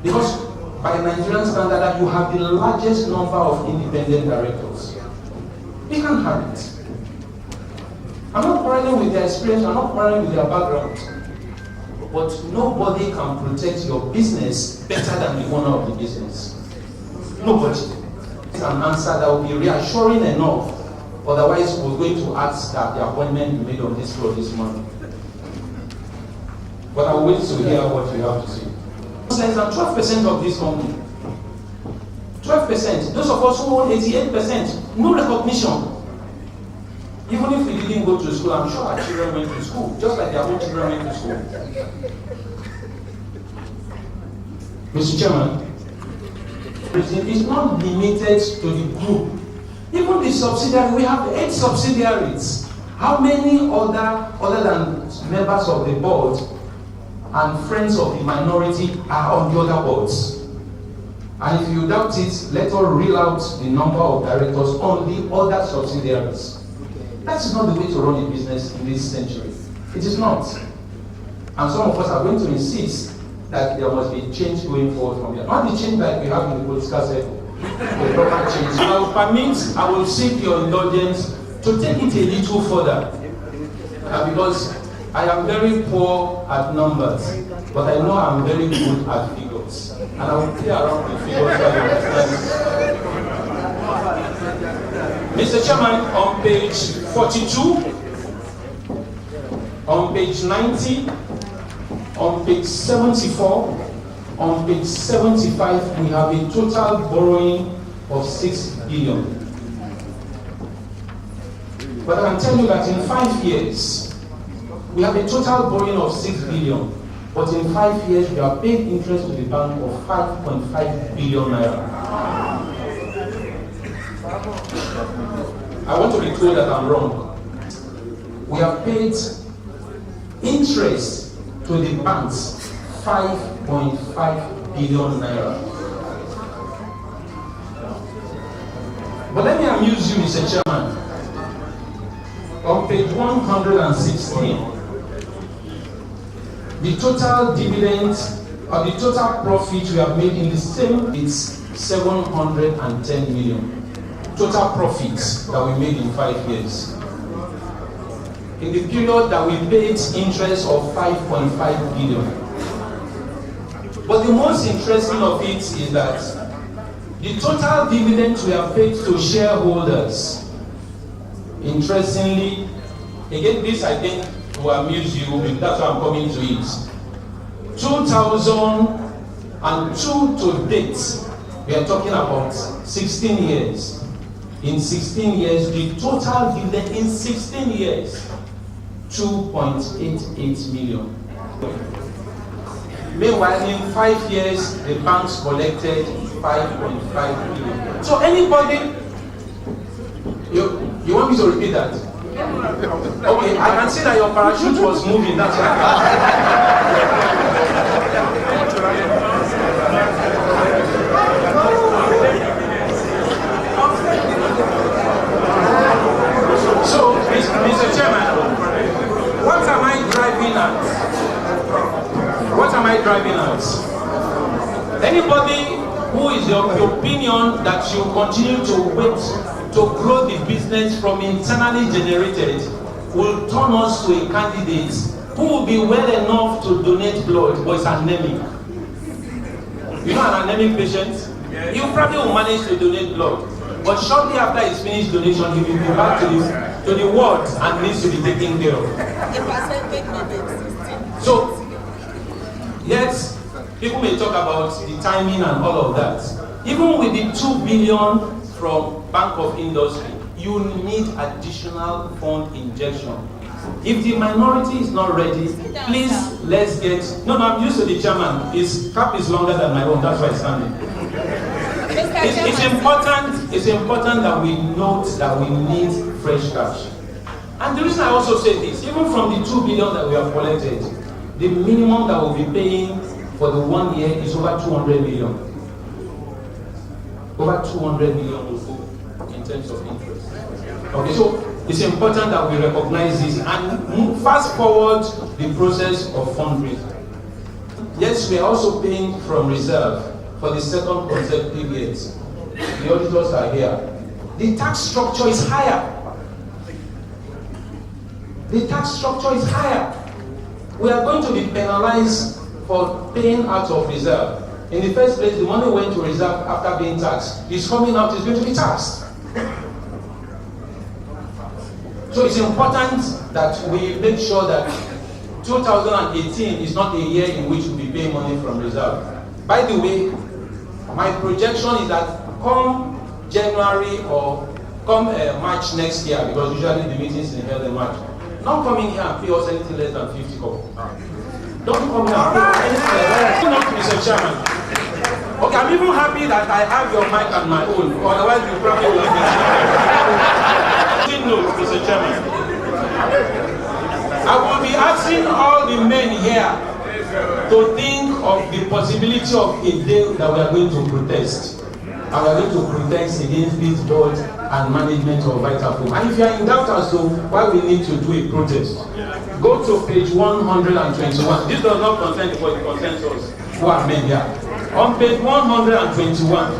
S3: Because by Nigerian standard, that you have the largest number of independent directors. They can't have it. I'm not quarreling with their experience, I'm not quarreling with their background.
S12: but nobody can protect your business better than the owner of the business. Nobody. An answer that will be reassuring enough. Otherwise, we're going to ask that the appointment be made on this floor this morning. But I'll wait to hear what you have to say. Less than 12% of this company. 12%. Those of us who own 88%, no recognition. Even if we didn't go to school, I'm sure our children went to school, just like their own children went to school. Mr. Chairman, it's not limited to the group. Even the subsidiary, we have 8 subsidiaries. How many other than members of the board and friends of the minority are on the other boards? And if you doubt it, let us reel out the number of directors on the other subsidiaries. That is not the way to run a business in this century. It is not. And some of us are going to insist that there must be change going forward from here. Not the change that we have in the political circle. The proper change. I will seek your indulgence to take it a little further. Because I am very poor at numbers, but I know I'm very good at figures. And I will play around with figures. Mr. Chairman, on page 42, on page 90, on page 74, on page 75, we have a total borrowing of 6 billion. But I can tell you that in 5 years, we have a total borrowing of 6 billion. But in 5 years, we have paid interest to the bank of 5.5 billion naira. I want to be told that I'm wrong. We have paid interest to the banks 5.5 billion naira. But let me amuse you, Mr. Chairman. On page 116, the total dividends or the total profit we have made in the same is 710 million. Total profits that we made in 5 years. In the period that we paid interest of 5.5 billion. But the most interesting of it is that the total dividends we have paid to shareholders, interestingly, again this I think will amuse you, that's why I'm coming to it. 2002 to date, we are talking about 16 years. In 16 years, the total dividend in 16 years, 2.88 million. Meanwhile, in 5 years, the banks collected 5.5 million. So anybody, you want me to repeat that? Okay, I can see that your parachute was moving, that's why. So, Mr. Chairman, what am I driving at? What am I driving at? Anybody who is of the opinion that you continue to wait to grow the business from internally generated will turn us to a candidate who will be well enough to donate blood but is anemic. You know an anemic patient? You probably will manage to donate blood. But shortly after his finished donation, he will be back to the ward and needs to be taken care of. So, yes, people may talk about the timing and all of that. Even with the 2 billion from Bank of Industry, you need additional fund injection. If the minority is not ready, please let's get. No, I'm used to the chairman. His cap is longer than my own. That's why I'm standing. It's important that we note that we need fresh cash. And the reason I also say this, even from the 2 billion that we have collected, the minimum that we'll be paying for the 1 year is over 200 million. Over 200 million will go in terms of interest. Okay, so it's important that we recognize this and fast forward the process of fundraising. Yes, we are also paying from reserve for the second consecutive years. The auditors are here. The tax structure is higher. The tax structure is higher. we are going to be penalized for paying out of reserve. In the first place, the money went to reserve after being taxed. It's coming out, it's going to be taxed. So it's important that we make sure that 2018 is not a year in which we pay money from reserve. By the way, my projection is that come January or come March next year, because usually the meetings are held in March, not coming here and pay us anything less than 50 kobo. Don't come here and pay us anything less than 50 kobo. Mr. Chairman. Okay, I'm even happy that I have your mic and my own, otherwise you probably will be. No, Mr. Chairman. I will be asking all the men here to think of the possibility of a day that we are going to protest. And we are going to protest against this board and management of Vitafoam. And if you are in doubt as to why we need to do a protest, go to page 121. This does not concern the consensus who are men here. On page 121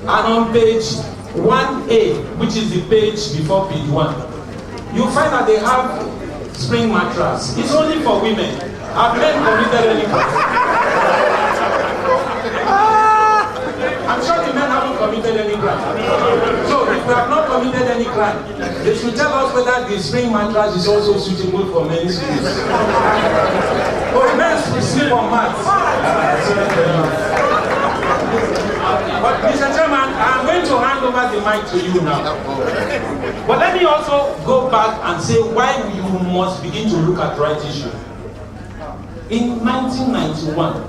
S12: and on page 1A, which is the page before page 1, you find that they have spring mattress. It's only for women. Have men committed any crime? I'm sure the men haven't committed any crime. So if we have not committed any crime, they should tell us whether the spring mattress is also suitable for men's use. For men to sleep on mats. But Mr. Chairman, I'm going to hand over the mic to you now. But let me also go back and say why you must begin to look at the right issue. In 1991,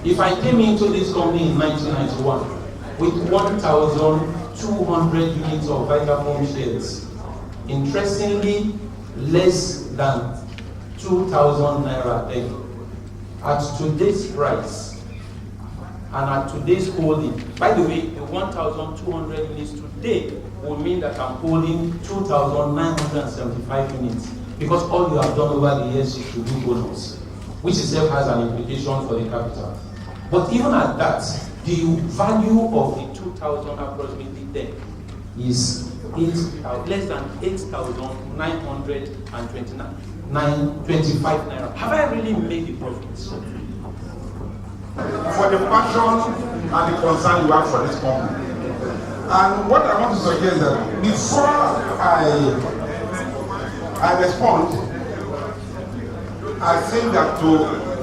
S12: if I came into this company in 1991 with 1,200 units of Vitafoam shares, interestingly less than 2,000 naira then, at today's price, and at today's holding, by the way, the 1,200 units today will mean that I'm holding 2,975 units, because all you have done over the years is to do bonus, which itself has an implication for the capital. But even at that, the value of the 2,000 approximately then is less than 8,925 naira. Have I really made the profits?
S1: For the passion and the concern you have for this company. And what I want to suggest is that before I respond, I think that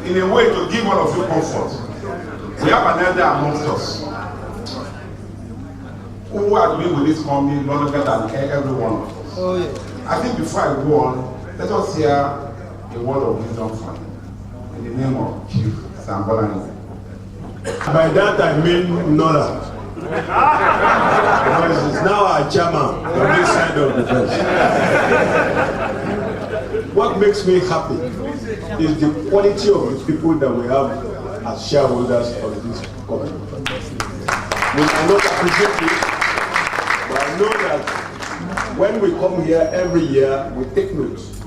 S1: in a way to give all of you comfort, we have an elder amongst us who are doing with this company longer than every one of us. Oh, yeah. I think before I go on, let us hear a word of wisdom from him in the name of Chief Sambolani.
S9: By that I mean Nora. Because he's now our chairman on this side of the fence. What makes me happy is the quality of the people that we have as shareholders of this company. We cannot appreciate it, but I know that when we come here every year, we take notes.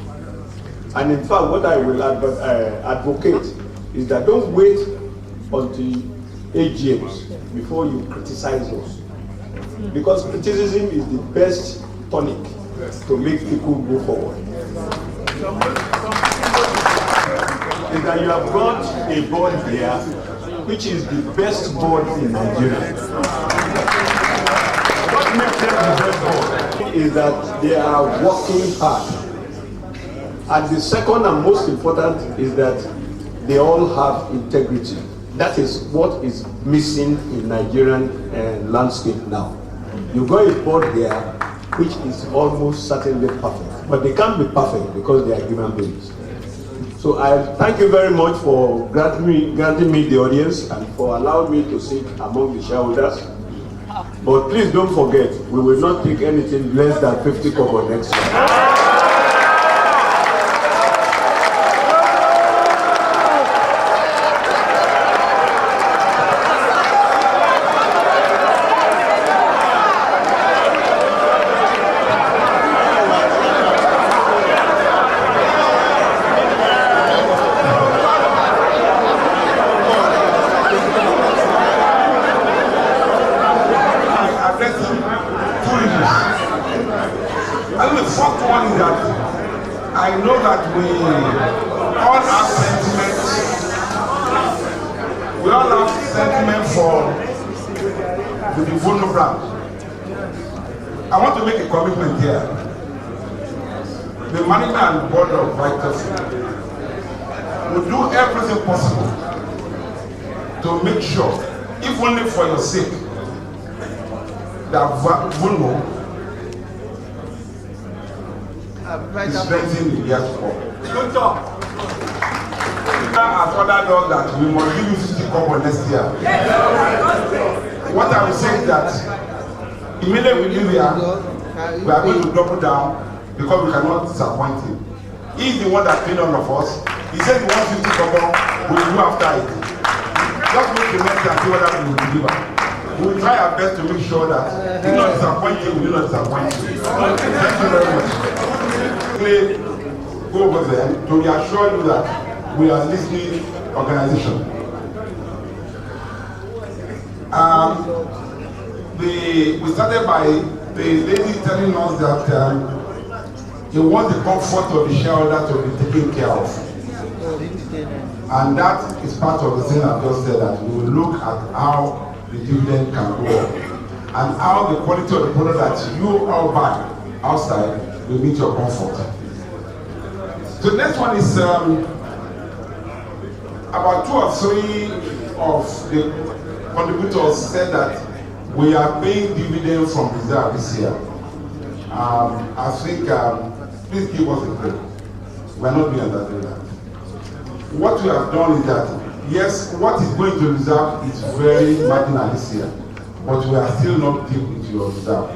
S9: And in fact, what I will advocate is that don't wait until AGMs before you criticize us. Because criticism is the best tonic to make people go forward. Is that you have got a board here which is the best board in Nigeria. What makes them the best board is that they are working hard. And the second and most important is that they all have integrity. That is what is missing in Nigerian landscape now. You got a board here which is almost certainly perfect, but they can't be perfect because they are human beings. So I thank you very much for granting me the audience and for allowing me to sit among the shareholders. But please don't forget, we will not take anything less than 50 kobo next year.
S1: I know that we all have sentiments. We all have sentiment for the Vitafoam brand. I want to make a commitment here. The management and board of Vitafoam will do everything possible to make sure, if only for your sake, that Vitafoam is strengthening the years to come.
S10: Good talk.
S1: As other does that, we must give you 50 kobo next year. What I will say is that immediately we leave here, we are going to double down because we cannot disappoint him. He is the one that paid all of us. He said he wants 50 kobo, we will go after it. Just make the next and see whether we will deliver. We will try our best to make sure that we do not disappoint you, we do not disappoint you. Thank you very much. Go over there to reassure you that we are a listening organization. We started by the lady telling us that he wants the comfort of the shareholder to be taken care of. And that is part of the thing I've just said, that we will look at how the dividend can go up and how the quality of the product that you all buy outside will meet your comfort. So the next one is about 2 or 3 of the contributors said that we are paying dividend from reserve this year. I think, please give us a break. We are not doing that. What we have done is that, yes, what is going to reserve is very marginal this year, but we are still not deep into your reserve.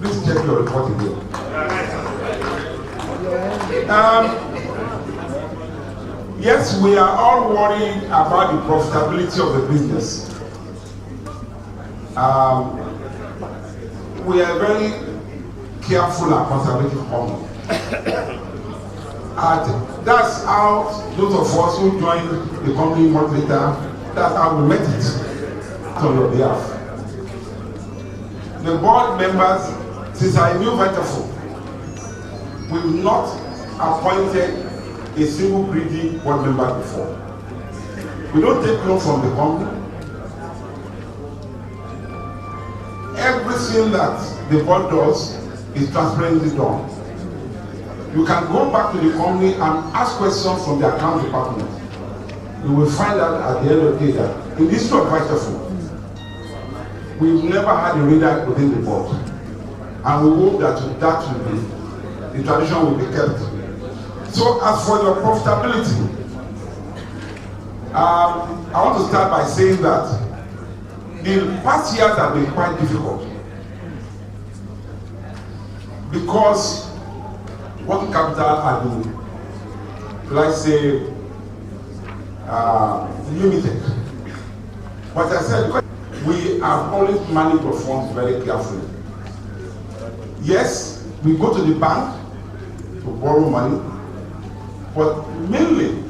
S1: Please check your report again. Yes, we are all worried about the profitability of the business. We are very careful and conservative company. And that's how those of us who joined the company month later, that's how we met it on your behalf. The board members, since I knew Vitafoam, we've not appointed a single greedy board member before. We don't take loan from the company. Everything that the board does is transparently done. You can go back to the company and ask questions from the account department. You will find out at the end of the day that in this history of Vitafoam, we've never had a radar within the board. And we hope that that will be, the tradition will be kept. So as for your profitability, I want to start by saying that the past years have been quite difficult because working capital has been, let's say, limited. But I said, we have always managed the funds very carefully. Yes, we go to the bank to borrow money, but mainly,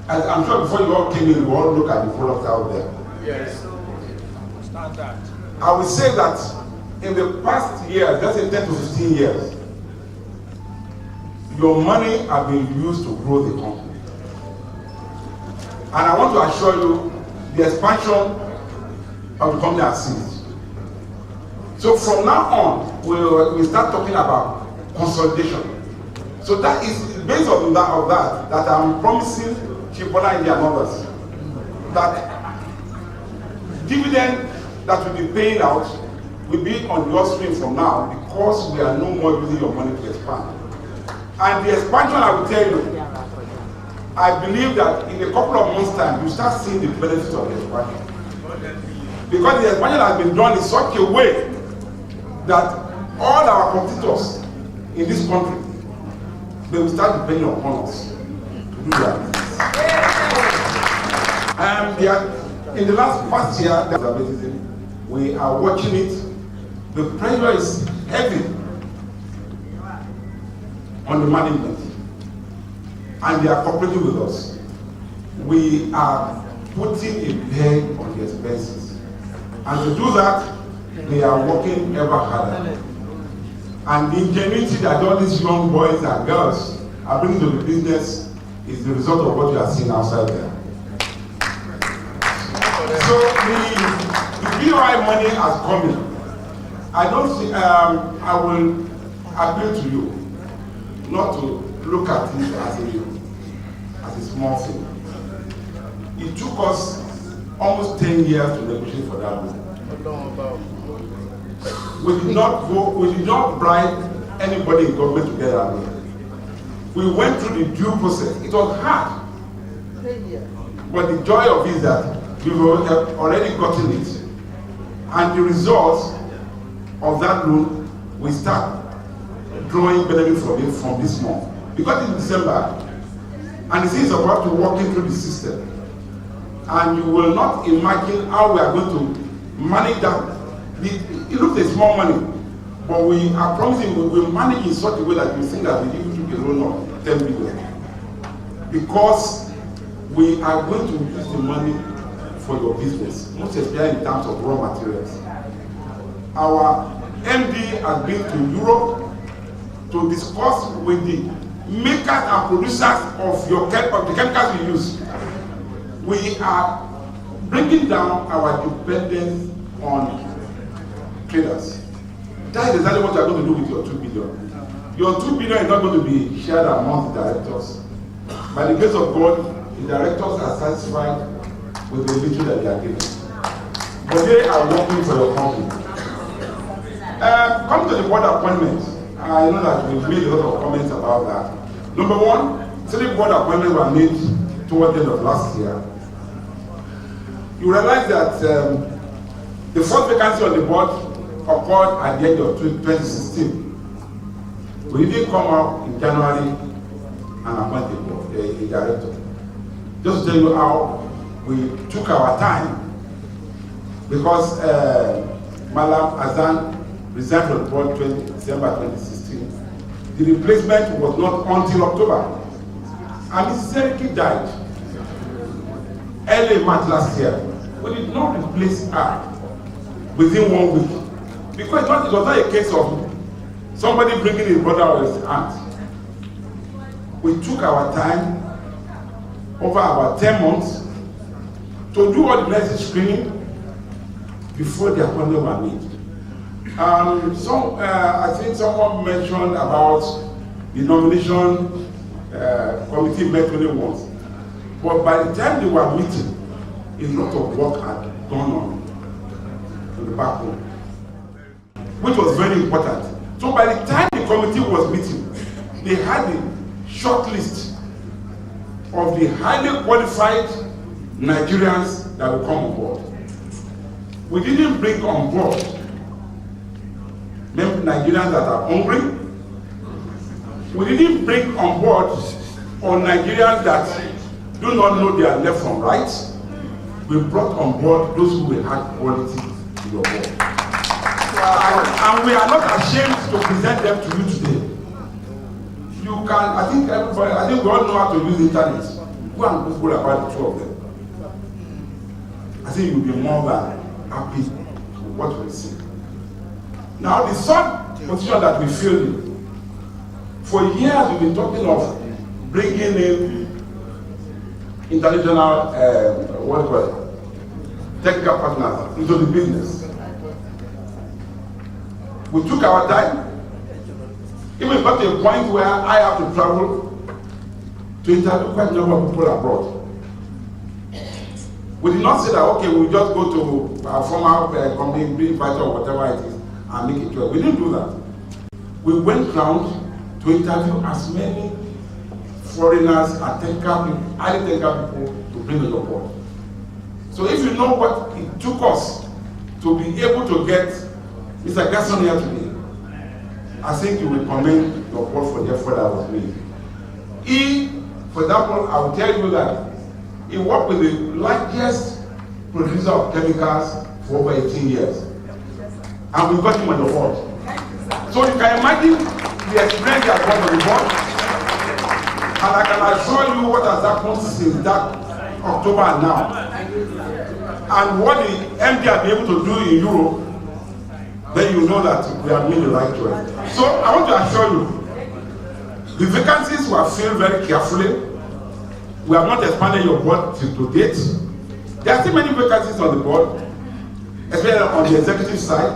S1: as I'm sure before you all came in, we all look at the products out there.
S10: Yes. Standard.
S1: I will say that in the past years, let's say 10 to 15 years, your money has been used to grow the company. And I want to assure you, the expansion of the company has ceased. So from now on, we start talking about consolidation. So that is based on that I'm promising Chibola India and others that dividend that will be paid out will be on your stream from now because we are no more using your money to expand. And the expansion, I will tell you, I believe that in a couple of months' time, you start seeing the benefits of the expansion. Because the expansion has been done in such a way that all our competitors in this country, they will start depending upon us to do that. In the past year, we are watching it. The pressure is heavy on the management, and they are cooperating with us. We are putting a peg on the expenses, and to do that, they are working ever harder. And the ingenuity that all these young boys and girls are bringing to the business is the result of what you are seeing outside there. So the BOI money has come in. I don't see, I will appeal to you not to look at it as a small thing. It took us almost 10 years to negotiate for that loan. We did not bribe anybody in government to get our loan. We went through the due process. It was hard. But the joy of it is that we've already gotten it. And the results of that loan, we start drawing benefit from it from this month. Because it's December, and it is about to walk into the system. And you will not imagine how we are going to manage that. It looks a small money, but we are promising we will manage in such a way that you think that we even took a loan of 10 billion. Because we are going to use the money for your business, most especially in terms of raw materials. Our MD has been to Europe to discuss with the makers and producers of the chemicals we use. We are bringing down our dependence on traders. That is exactly what you are going to do with your 2 billion. Your 2 billion is not going to be shared among the directors. By the grace of God, the directors are satisfied with the little that they are given. But they are working for your company. Come to the board appointments. I know that we've made a lot of comments about that. Number one, 3 board appointments were made towards the end of last year. You realize that the first vacancy on the board occurred at the end of 2016. We didn't come out in January and appoint a director. Just to tell you how we took our time, because Malam Azan resigned from the board December 2016. The replacement was not until October. And Mrs. Seriki died early March last year. We did not replace her within 1 week. Because it was not a case of somebody bringing his brother or his aunt. We took our time over about 10 months to do all the necessary screening before the appointment were made. I think someone mentioned about the nomination committee met only once. But by the time they were meeting, a lot of work had gone on to the back home, which was very important. So by the time the committee was meeting, they had a short list of the highly qualified Nigerians that will come on board. We didn't bring on board Nigerians that are hungry. We didn't bring on board Nigerians that do not know their left from right. We brought on board those who will have quality in your board. And we are not ashamed to present them to you today. You can, I think we all know how to use internet. Go and Google about the 2 of them. I think you'll be more than happy with what we see. Now, the third position that we feel in, for years we've been talking of bringing in international, technical partners into the business. We took our time, even got to a point where I have to travel to interview quite a number of people abroad. We did not say that, okay, we'll just go to our former company, bring Vitafoam or whatever it is, and make it work. We didn't do that. We went round to interview as many foreigners and technical people, highly technical people to bring on board. So if you know what it took us to be able to get Mr. Gasson here today, I think you will commend your board for the effort that was made. For example, I will tell you that he worked with the largest producer of chemicals for over 18 years. And we got him on the board. So you can imagine the experience he has got on the board. And I can assure you what has happened since that October and now. And what the MD has been able to do in Europe then you know that we are doing the right choice. So I want to assure you, the vacancies were filled very carefully. We have not expanded your board to date. There are still many vacancies on the board, especially on the executive side,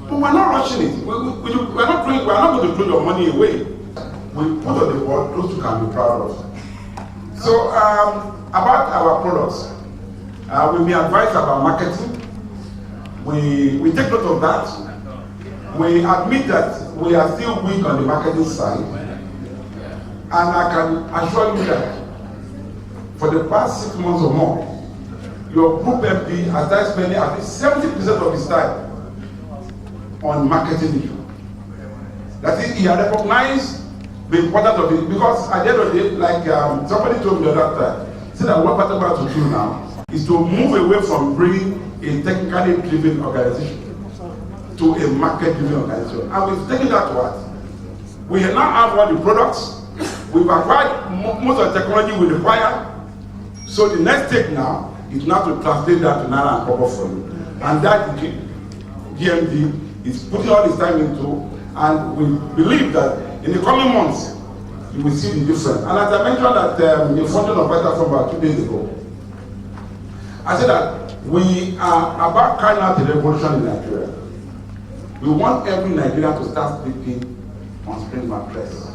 S1: but we're not rushing it. We're not going to throw your money away. We put on the board those you can be proud of. So about our products, we may advise about marketing. We take note of that. We admit that we are still weak on the marketing side, and I can assure you that for the past 6 months or more, your group MD has started spending at least 70% of his time on marketing issue. That is, he has recognized the importance of it, because at the end of the day, like somebody told me the other time, said that what we're about to do now is to move away from bringing a technically driven organization to a market-driven organization. And we've taken that to us. We now have all the products. We've acquired most of the technology we require. So the next step now is now to translate that to Naira and Kobo for you. And that GMD is putting all his time into, and we believe that in the coming months, you will see the difference. And as I mentioned that the function of Vitafoam about 2 days ago, I said that we are about carrying out a revolution in Nigeria. We want every Nigerian to start sleeping on spring mattress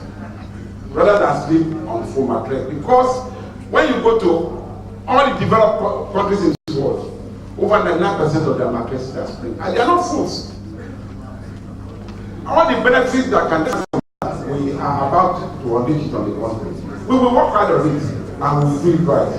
S1: rather than sleep on foam mattress. Because when you go to all the developed countries in this world, over 99% of their mattresses are spring, and they are not foods. All the benefits that can we are about to unleash it on the continent. We will work hard on it and we will do it right.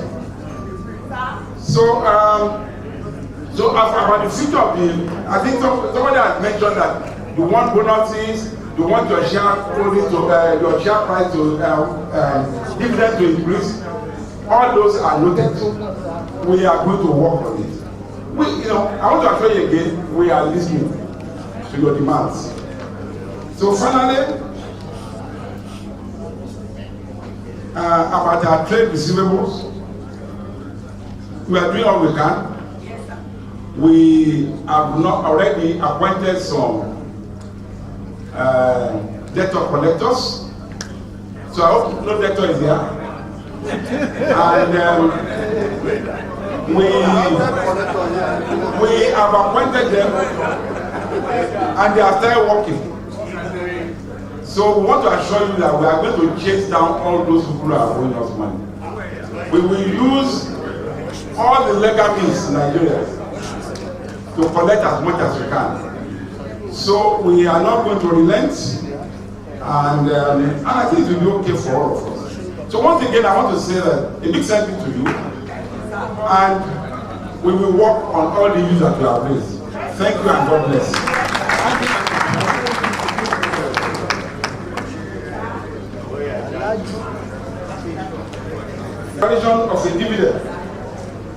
S1: So about the future of the, I think somebody has mentioned that you want bonuses, you want your share your share price to dividend to increase. All those are noted. We are going to work on it. I want to assure you again, we are listening to your demands. So finally, about our trade receivables, we are doing all we can. We have not already appointed some debtor collectors. So I hope no debtor is here. And we have appointed them, and they are still working. So we want to assure you that we are going to chase down all those people who are owing us money. We will use all the legal means in Nigeria to collect as much as we can. So we are not going to relent, and I think it will be okay for all of us. So once again, I want to say that a big thank you to you, and we will work on all the issues that you have raised. Thank you and God bless. Of a dividend,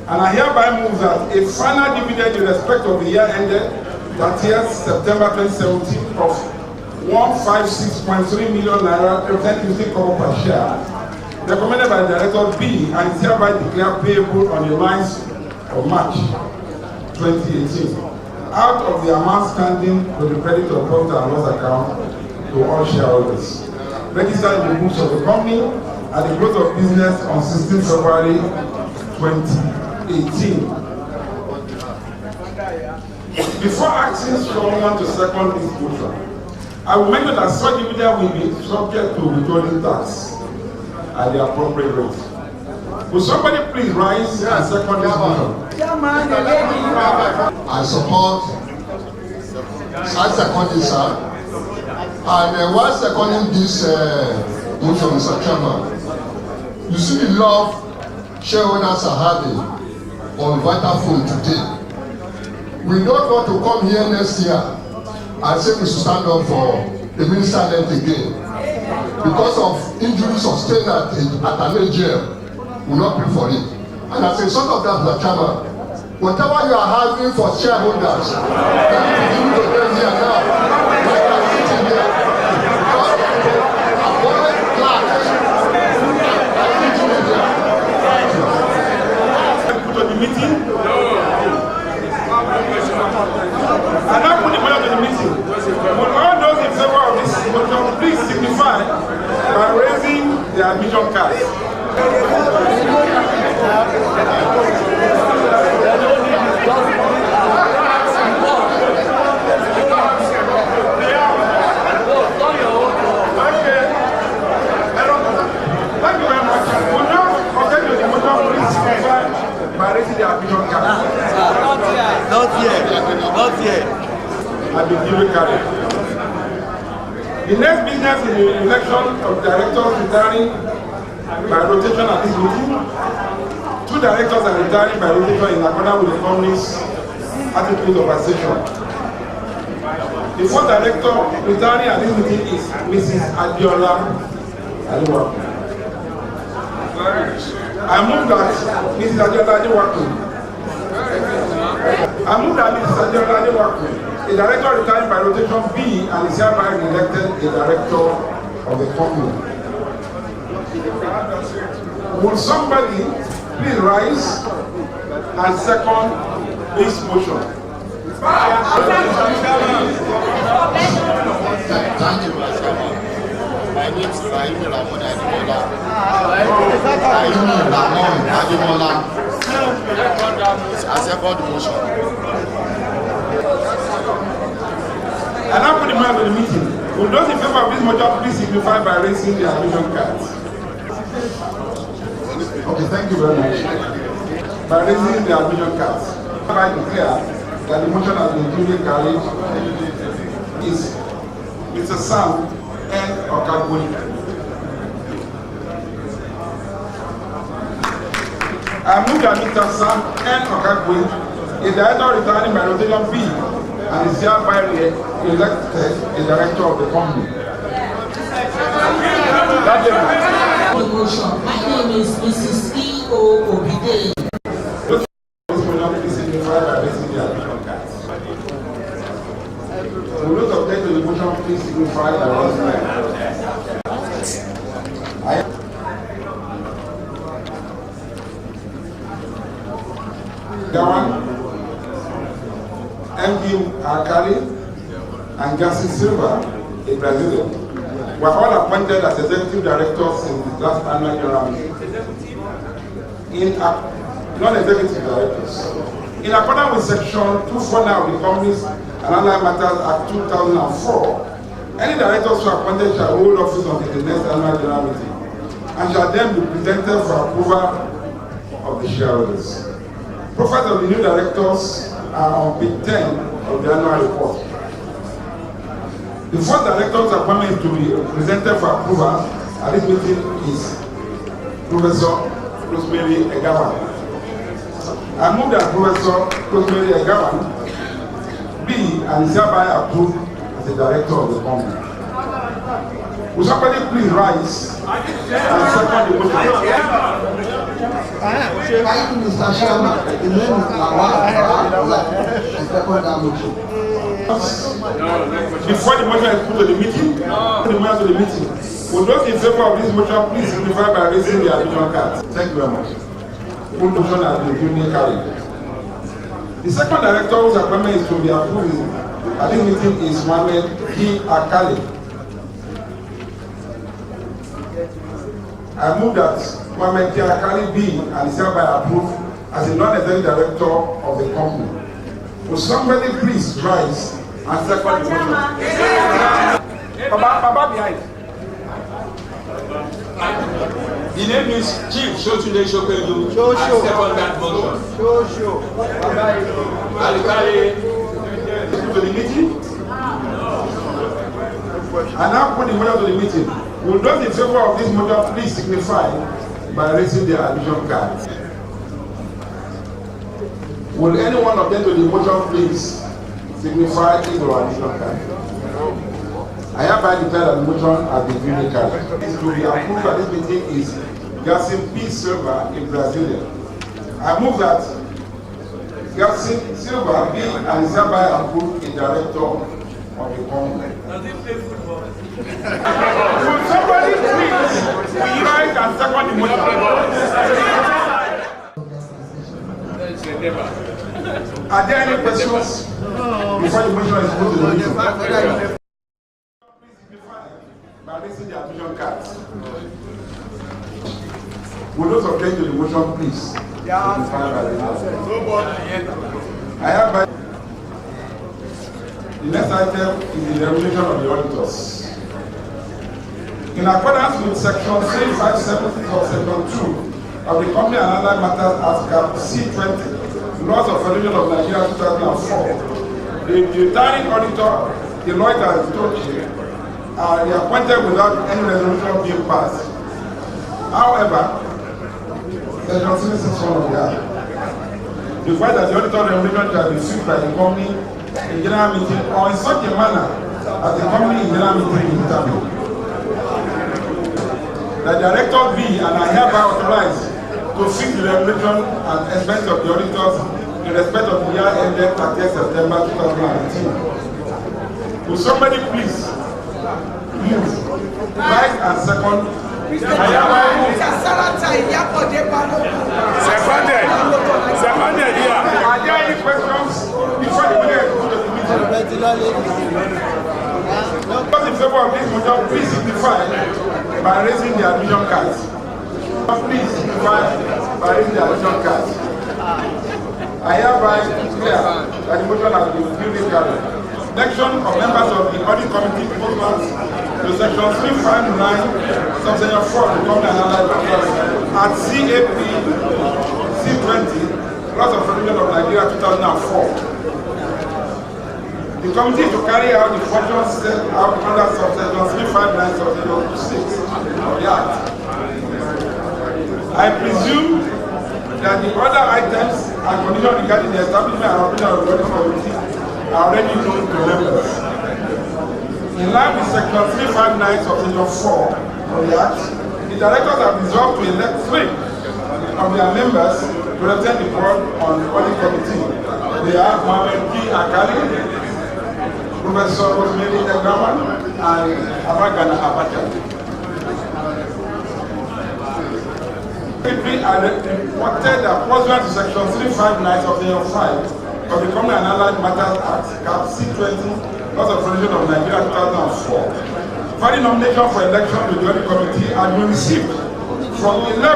S1: and I hereby move that a final dividend in respect of the year ended 30th September 2017 of 156.3 million naira, representing 50 kobo per share, recommended by the Director B, and is hereby declared payable on the lines of March 2018, out of the amount standing with the credit of profit and loss account to all shareholders, registered in the books of the company at the close of business on 16 February 2018. Before asking someone to second this motion, I will mention that such dividend will be subject to withholding tax at the appropriate rate. Will somebody please rise and second this motion?
S13: I support. I second this, sir. And while seconding this motion, Mr. Chairman, you see the love shareholders are having on Vitafoam today. We don't want to come here next year and say we should stand up for the minister length again. Because of injuries sustained at an AGM, we will not pay for it. And as a result of that, Mr. Chairman, whatever you are having for shareholders, let me begin to tell here now. Like I am sitting here, avoid class.
S1: To the meeting? No. I now put the money to the meeting. their admission cards. Thank you very much. We'll now continue the motion please by raising the admission card.
S14: Not yet.
S1: And the duly carried. The next business is the election of directors retiring by rotation at this meeting. 2 directors are retiring by rotation in accordance with the company's attitude of association. The 4th director retiring at this meeting is Mrs. Adiola Aliwaku. I move that Mrs. Adiola Aliwaku. A director retiring by rotation B and is hereby elected a director of the company. Will somebody please rise and second this motion?
S13: Thank you, Mr. My name is Rahim Ramon Adimola. I second motion.
S1: And now put the man of the meeting. Will those in favor of this motion please signify by raising their admission cards? Okay, thank you very much. By raising the admission cards, I declare that the motion has been duly carried. Is Mr. Sam N. Okagwe. I move that Mr. Sam N. Okagwe, a director retiring by rotation B, and is hereby elected a director of the company.
S15: My name is Mrs. E.O. Obide.
S1: This will not be signified by raising the admission cards. Will not object to the motion please signify by raising the admission cards. Gawan, MD Akari, and Gassi Silva, a Brazilian, were all appointed as executive directors in the last annual general meeting. Non-executive directors. In accordance with section 249 of the Companies and Allied Matters Act 2004, any directors who are appointed shall hold office until the next annual general meeting and shall then be presented for approval of the shareholders. Profiles of the new directors are on page 10 of the annual report. The 4th director's appointment to be presented for approval at this meeting is Professor Rosemary Egawan. I move that Professor Rosemary Egawan be and is hereby approved as the director of the company. Will somebody please rise and second the motion?
S2: Thank you, Mr. Chairman. The name is Lawal.
S1: Before the motion is put to the meeting, will those in favor of this motion please signify by raising the admission cards? Thank you very much. The motion has been duly carried. The second director whose appointment is to be approved at this meeting is Mohammed G. Akali. I move that Mohammed G. Akali be and is hereby approved as a non-executive director of the company. Will somebody please rise and second the motion? Baba behind.
S6: The name is Chief Shotunde Shokedu. I second that motion. Alikali
S1: To the meeting. And now put the motion to the meeting. Will those in favor of this motion please signify by raising their admission cards? Will anyone object to the motion please signify his or additional card? I hereby declare that the motion has been duly carried. It will be approved at this meeting is Gassim P. Silva, a Brazilian. I move that Gassim Silva be and is hereby approved a director of the company.
S10: Does he play football?
S1: Will somebody please rise and second the motion? Are there any questions before the motion is put to the meeting? By raising the admission cards. Will those object to the motion, please? Yeah. I have by the next item is the remuneration of the auditors. In accordance with section 3570 of section 2 of the Company and Allied Matters Act Cap C20, Laws of Federation of Nigeria 2004, the retiring auditor, Deloitte and Tochi, are appointed without any resolution being passed. However, section 361 of the Act requires that the auditor remuneration shall be fixed by the company in general meeting or in such a manner as the company in general meeting is determined. The director be and are hereby authorized to fix the remuneration and expense of the auditors in respect of the year ended 30th September 2018. Will somebody please move, rise and second? Seconded here. Are there any questions before the meeting go to the meeting? Those in favor of this motion, please signify by raising the admission cards. Please signify by raising the admission cards. I hereby declare that the motion has been duly carried. Election of members of the audit committee pursuant to section 359, subsection 4 of the Company and Allied Matters at CAP C20, Laws of Federation of Nigeria 2004. The committee is to carry out the functions set out under subsection 359, subsection 6 of the Act. I presume that the other items and conditions regarding the establishment and operation of the audit committee are already known to members. In line with section 359, subsection 4 of the Act, the directors have resolved to elect 3 of their members to represent the board on the audit committee. They are Mohamed P. Akali, Professor Rosemary Egaman, and Abagana Abacha. Secretary reported that pursuant to section 359 of the 5 of the Company and Allied Matters Act, Cap C20, Laws of Federation of Nigeria 2004, further nomination for election to the audit committee had been received from 11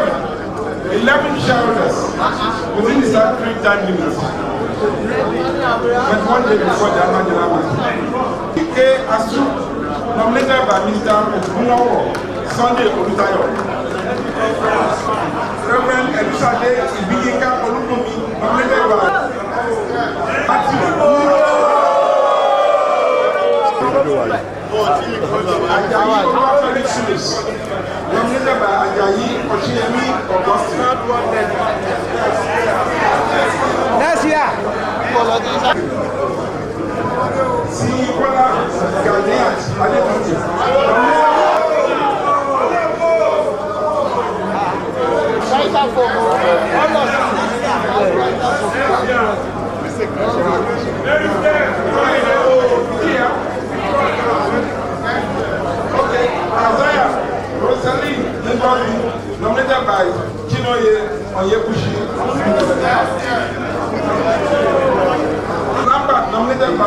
S1: shareholders within the statutory time limit. 21 days before the annual general meeting. P.K. Asu, nominated by Mr. Ogunwawo Sunday Olutayo. Reverend Elisade Ibiyinka Olukumi, nominated by Ajayi Olufemi Phillips, nominated by Ajayi Oshiyemi Augustine. Next year. Sikola Ghanaian Adetunji. Okay, Isaiah Rosalie Ndoli, nominated by Chinoye Onyebushi. Nominated by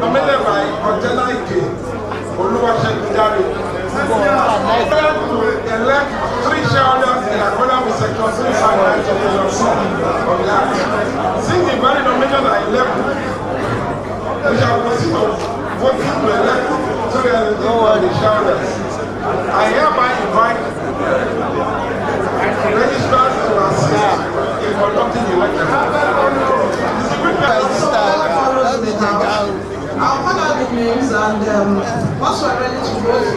S1: nominated by Otenaike Oluwasegunjare. To elect 3 shareholders in accordance with section 359 of the Act. Since the valid nominations are 11, we shall proceed to voting to elect 3 eligible shareholders. I hereby invite registrars to assist in conducting the election.
S4: I'll call out the names and once we're ready to vote,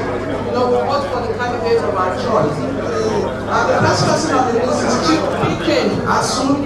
S4: we'll vote for the candidate of our choice. The first person on the list is Chief P.K. Asu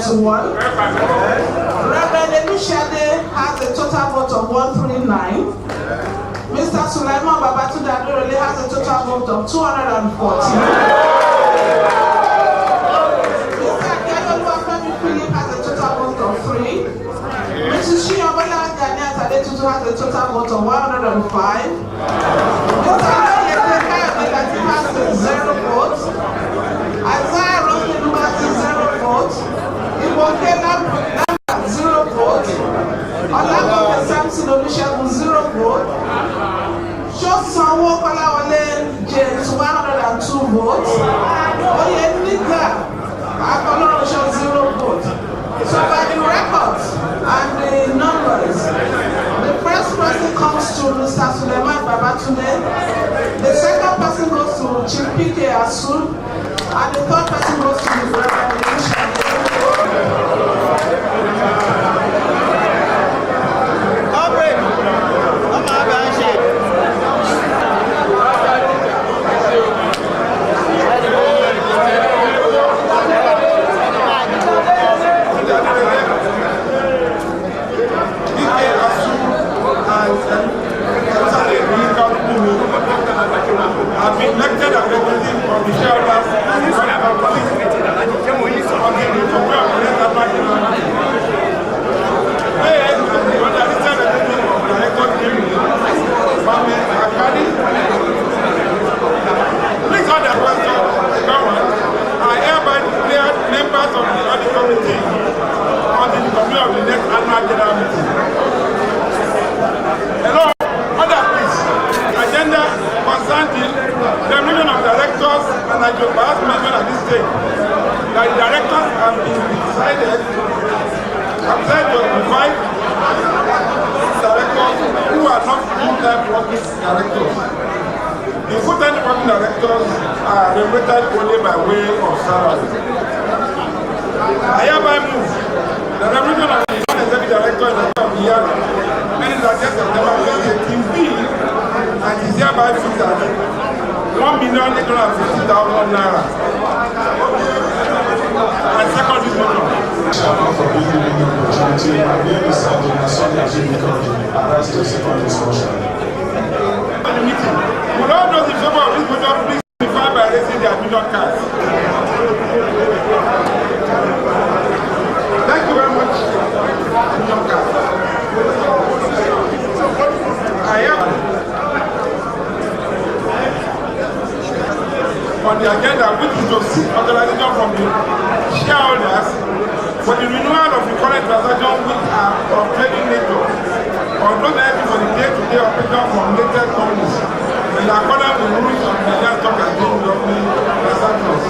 S4: 141. Reverend Elushade has a total vote of 139. Mr. Sulaiman Babatunde Aderele has a total vote of 240. Mr. Adeoluwafemi Philip has a total vote of 3. Mrs. Shiyobola Ganiat Adetutu has a total vote of 105. Mr. Ayeteka Abdelatif has 0 votes. Isaiah Roslyn has 0 votes. Iboke Lamba 0 votes. Olagoke Samson Olusegun 0 votes. Shosanwo Kolawole James 102 votes. Oyenika Akolorosho 0 votes. So by the records and the numbers, the first person comes to to Mr. Suleiman Babatunde. The second person goes to Chief P.K. Asul. And the third person goes to the Revolution.
S1: I've been elected as representative of the shareholders and the please hold the question, I hereby declare members of the audit committee on the committee of the next annual general meeting. Hello, order please. Agenda concerning the meeting of directors, and I should perhaps mention at this stage that the directors have been decided. I've said to five directors who are not full-time working directors. The full-time working directors are remunerated only by way of salary. I hereby move the remuneration of the non-executive director in the year ending 30th September 2018 and is hereby fixed at 1,850,000 naira. And second is motion.
S16: Chairman for giving me the opportunity. My name is Adina Sonia Jimikoji. I rise to second this motion.
S1: The meeting. Will all those in favor of this motion please signify by raising their admission cards? Thank you very much. Admission card. I am on the agenda, which is to seek authorization from the shareholders for the renewal of the current transaction which are of trading nature or not eligible for the day-to-day operation from related companies in accordance with the rules of the Nigerian Stock Exchange Government transactions,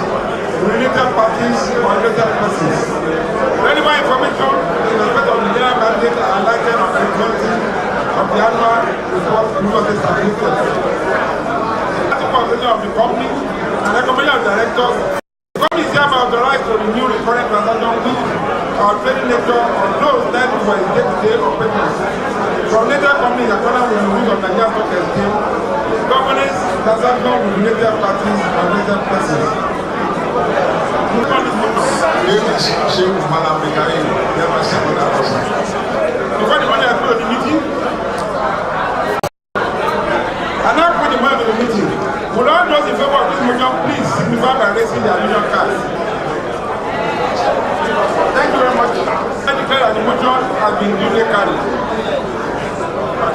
S1: related parties or related persons. Relevant information in respect of the general mandate are highlighted on the 20 of the annual report previously submitted. Of the company and recommendation of directors, the company is hereby authorized to renew the current transaction which are trading nature on those that for its day-to-day operations. From later companies according with the rules of Nigerian Stock Exchange, governance transaction with related parties and related persons. Before the money I put on the meeting, and now put the money on the meeting. Will all those in favor of this motion please signify by raising their admission cards? Thank you very much. I declare that the motion has been duly carried.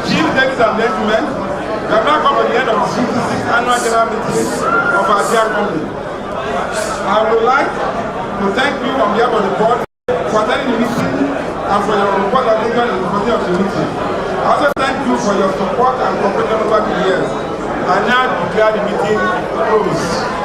S1: Chief, ladies and gentlemen, we have now come to the end of the 66th annual general meeting of our dear company. I would like to thank you on behalf of the board for attending the meeting and for your report attention in the beginning of the meeting. I also thank you for your support and cooperation over the years. I now declare the meeting closed.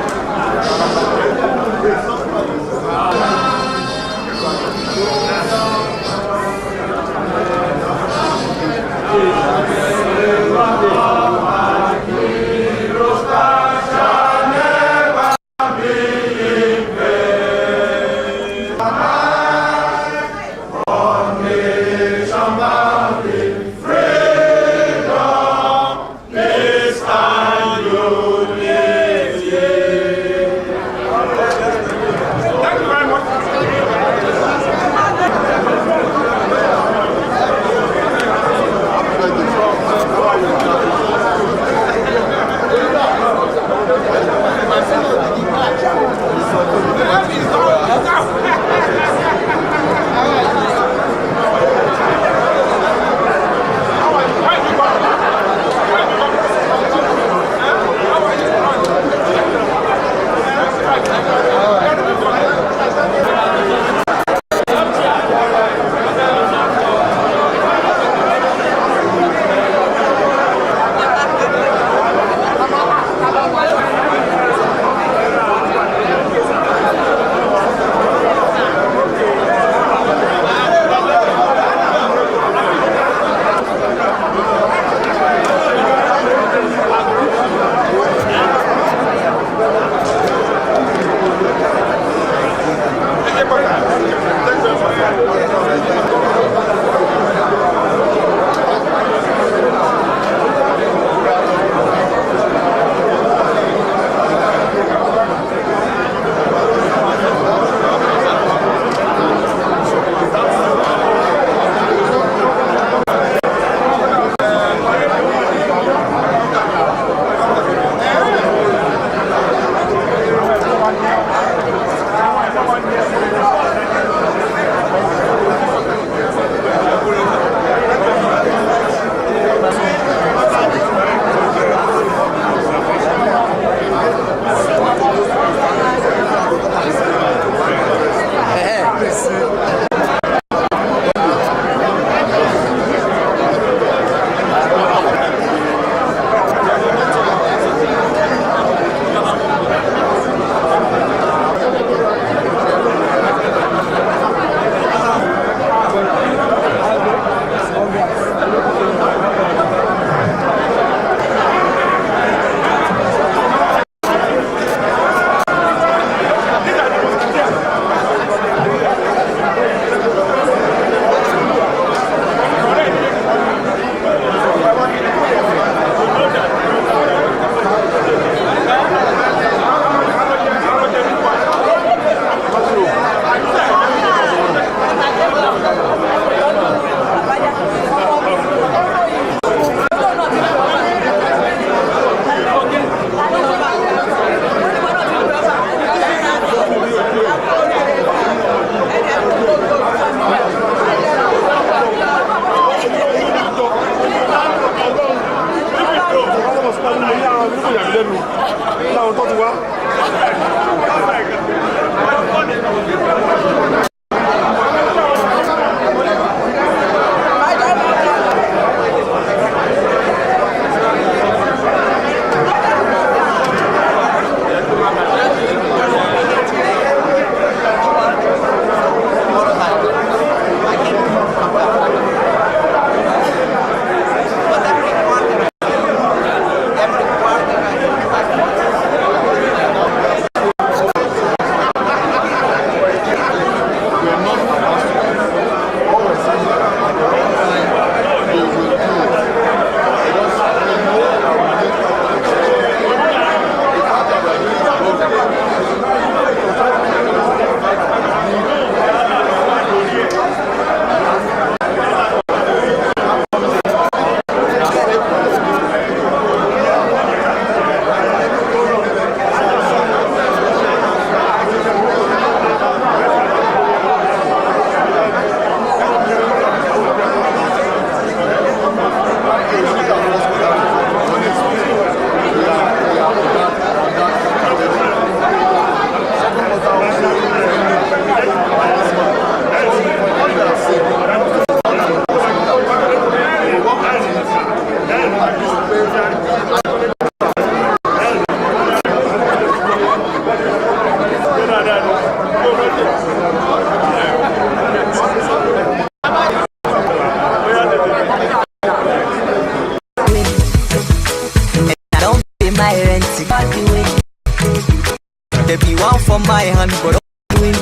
S17: see God the win. There be one for my hand, but God win.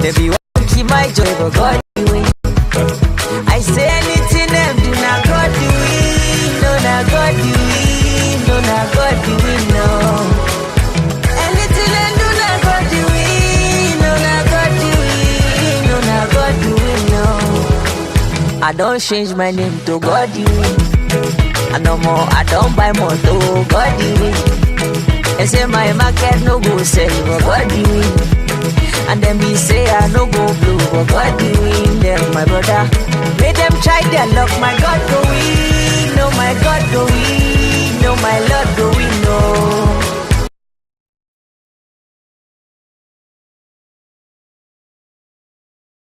S17: There be one to keep my joy, but God the win. I say anything them do not God the win. No, not God the win. No, not God the win, no. Anything them do not God the win. No, not God the win. No, not God the win, no. I don't change my name to God the win. I no more, I don't buy more to God the win. They say my market no go sell, but God the win. And then me say I no go blue, but God the win. Them my brother, make them try their luck. My God go win, no my God go win, no my Lord go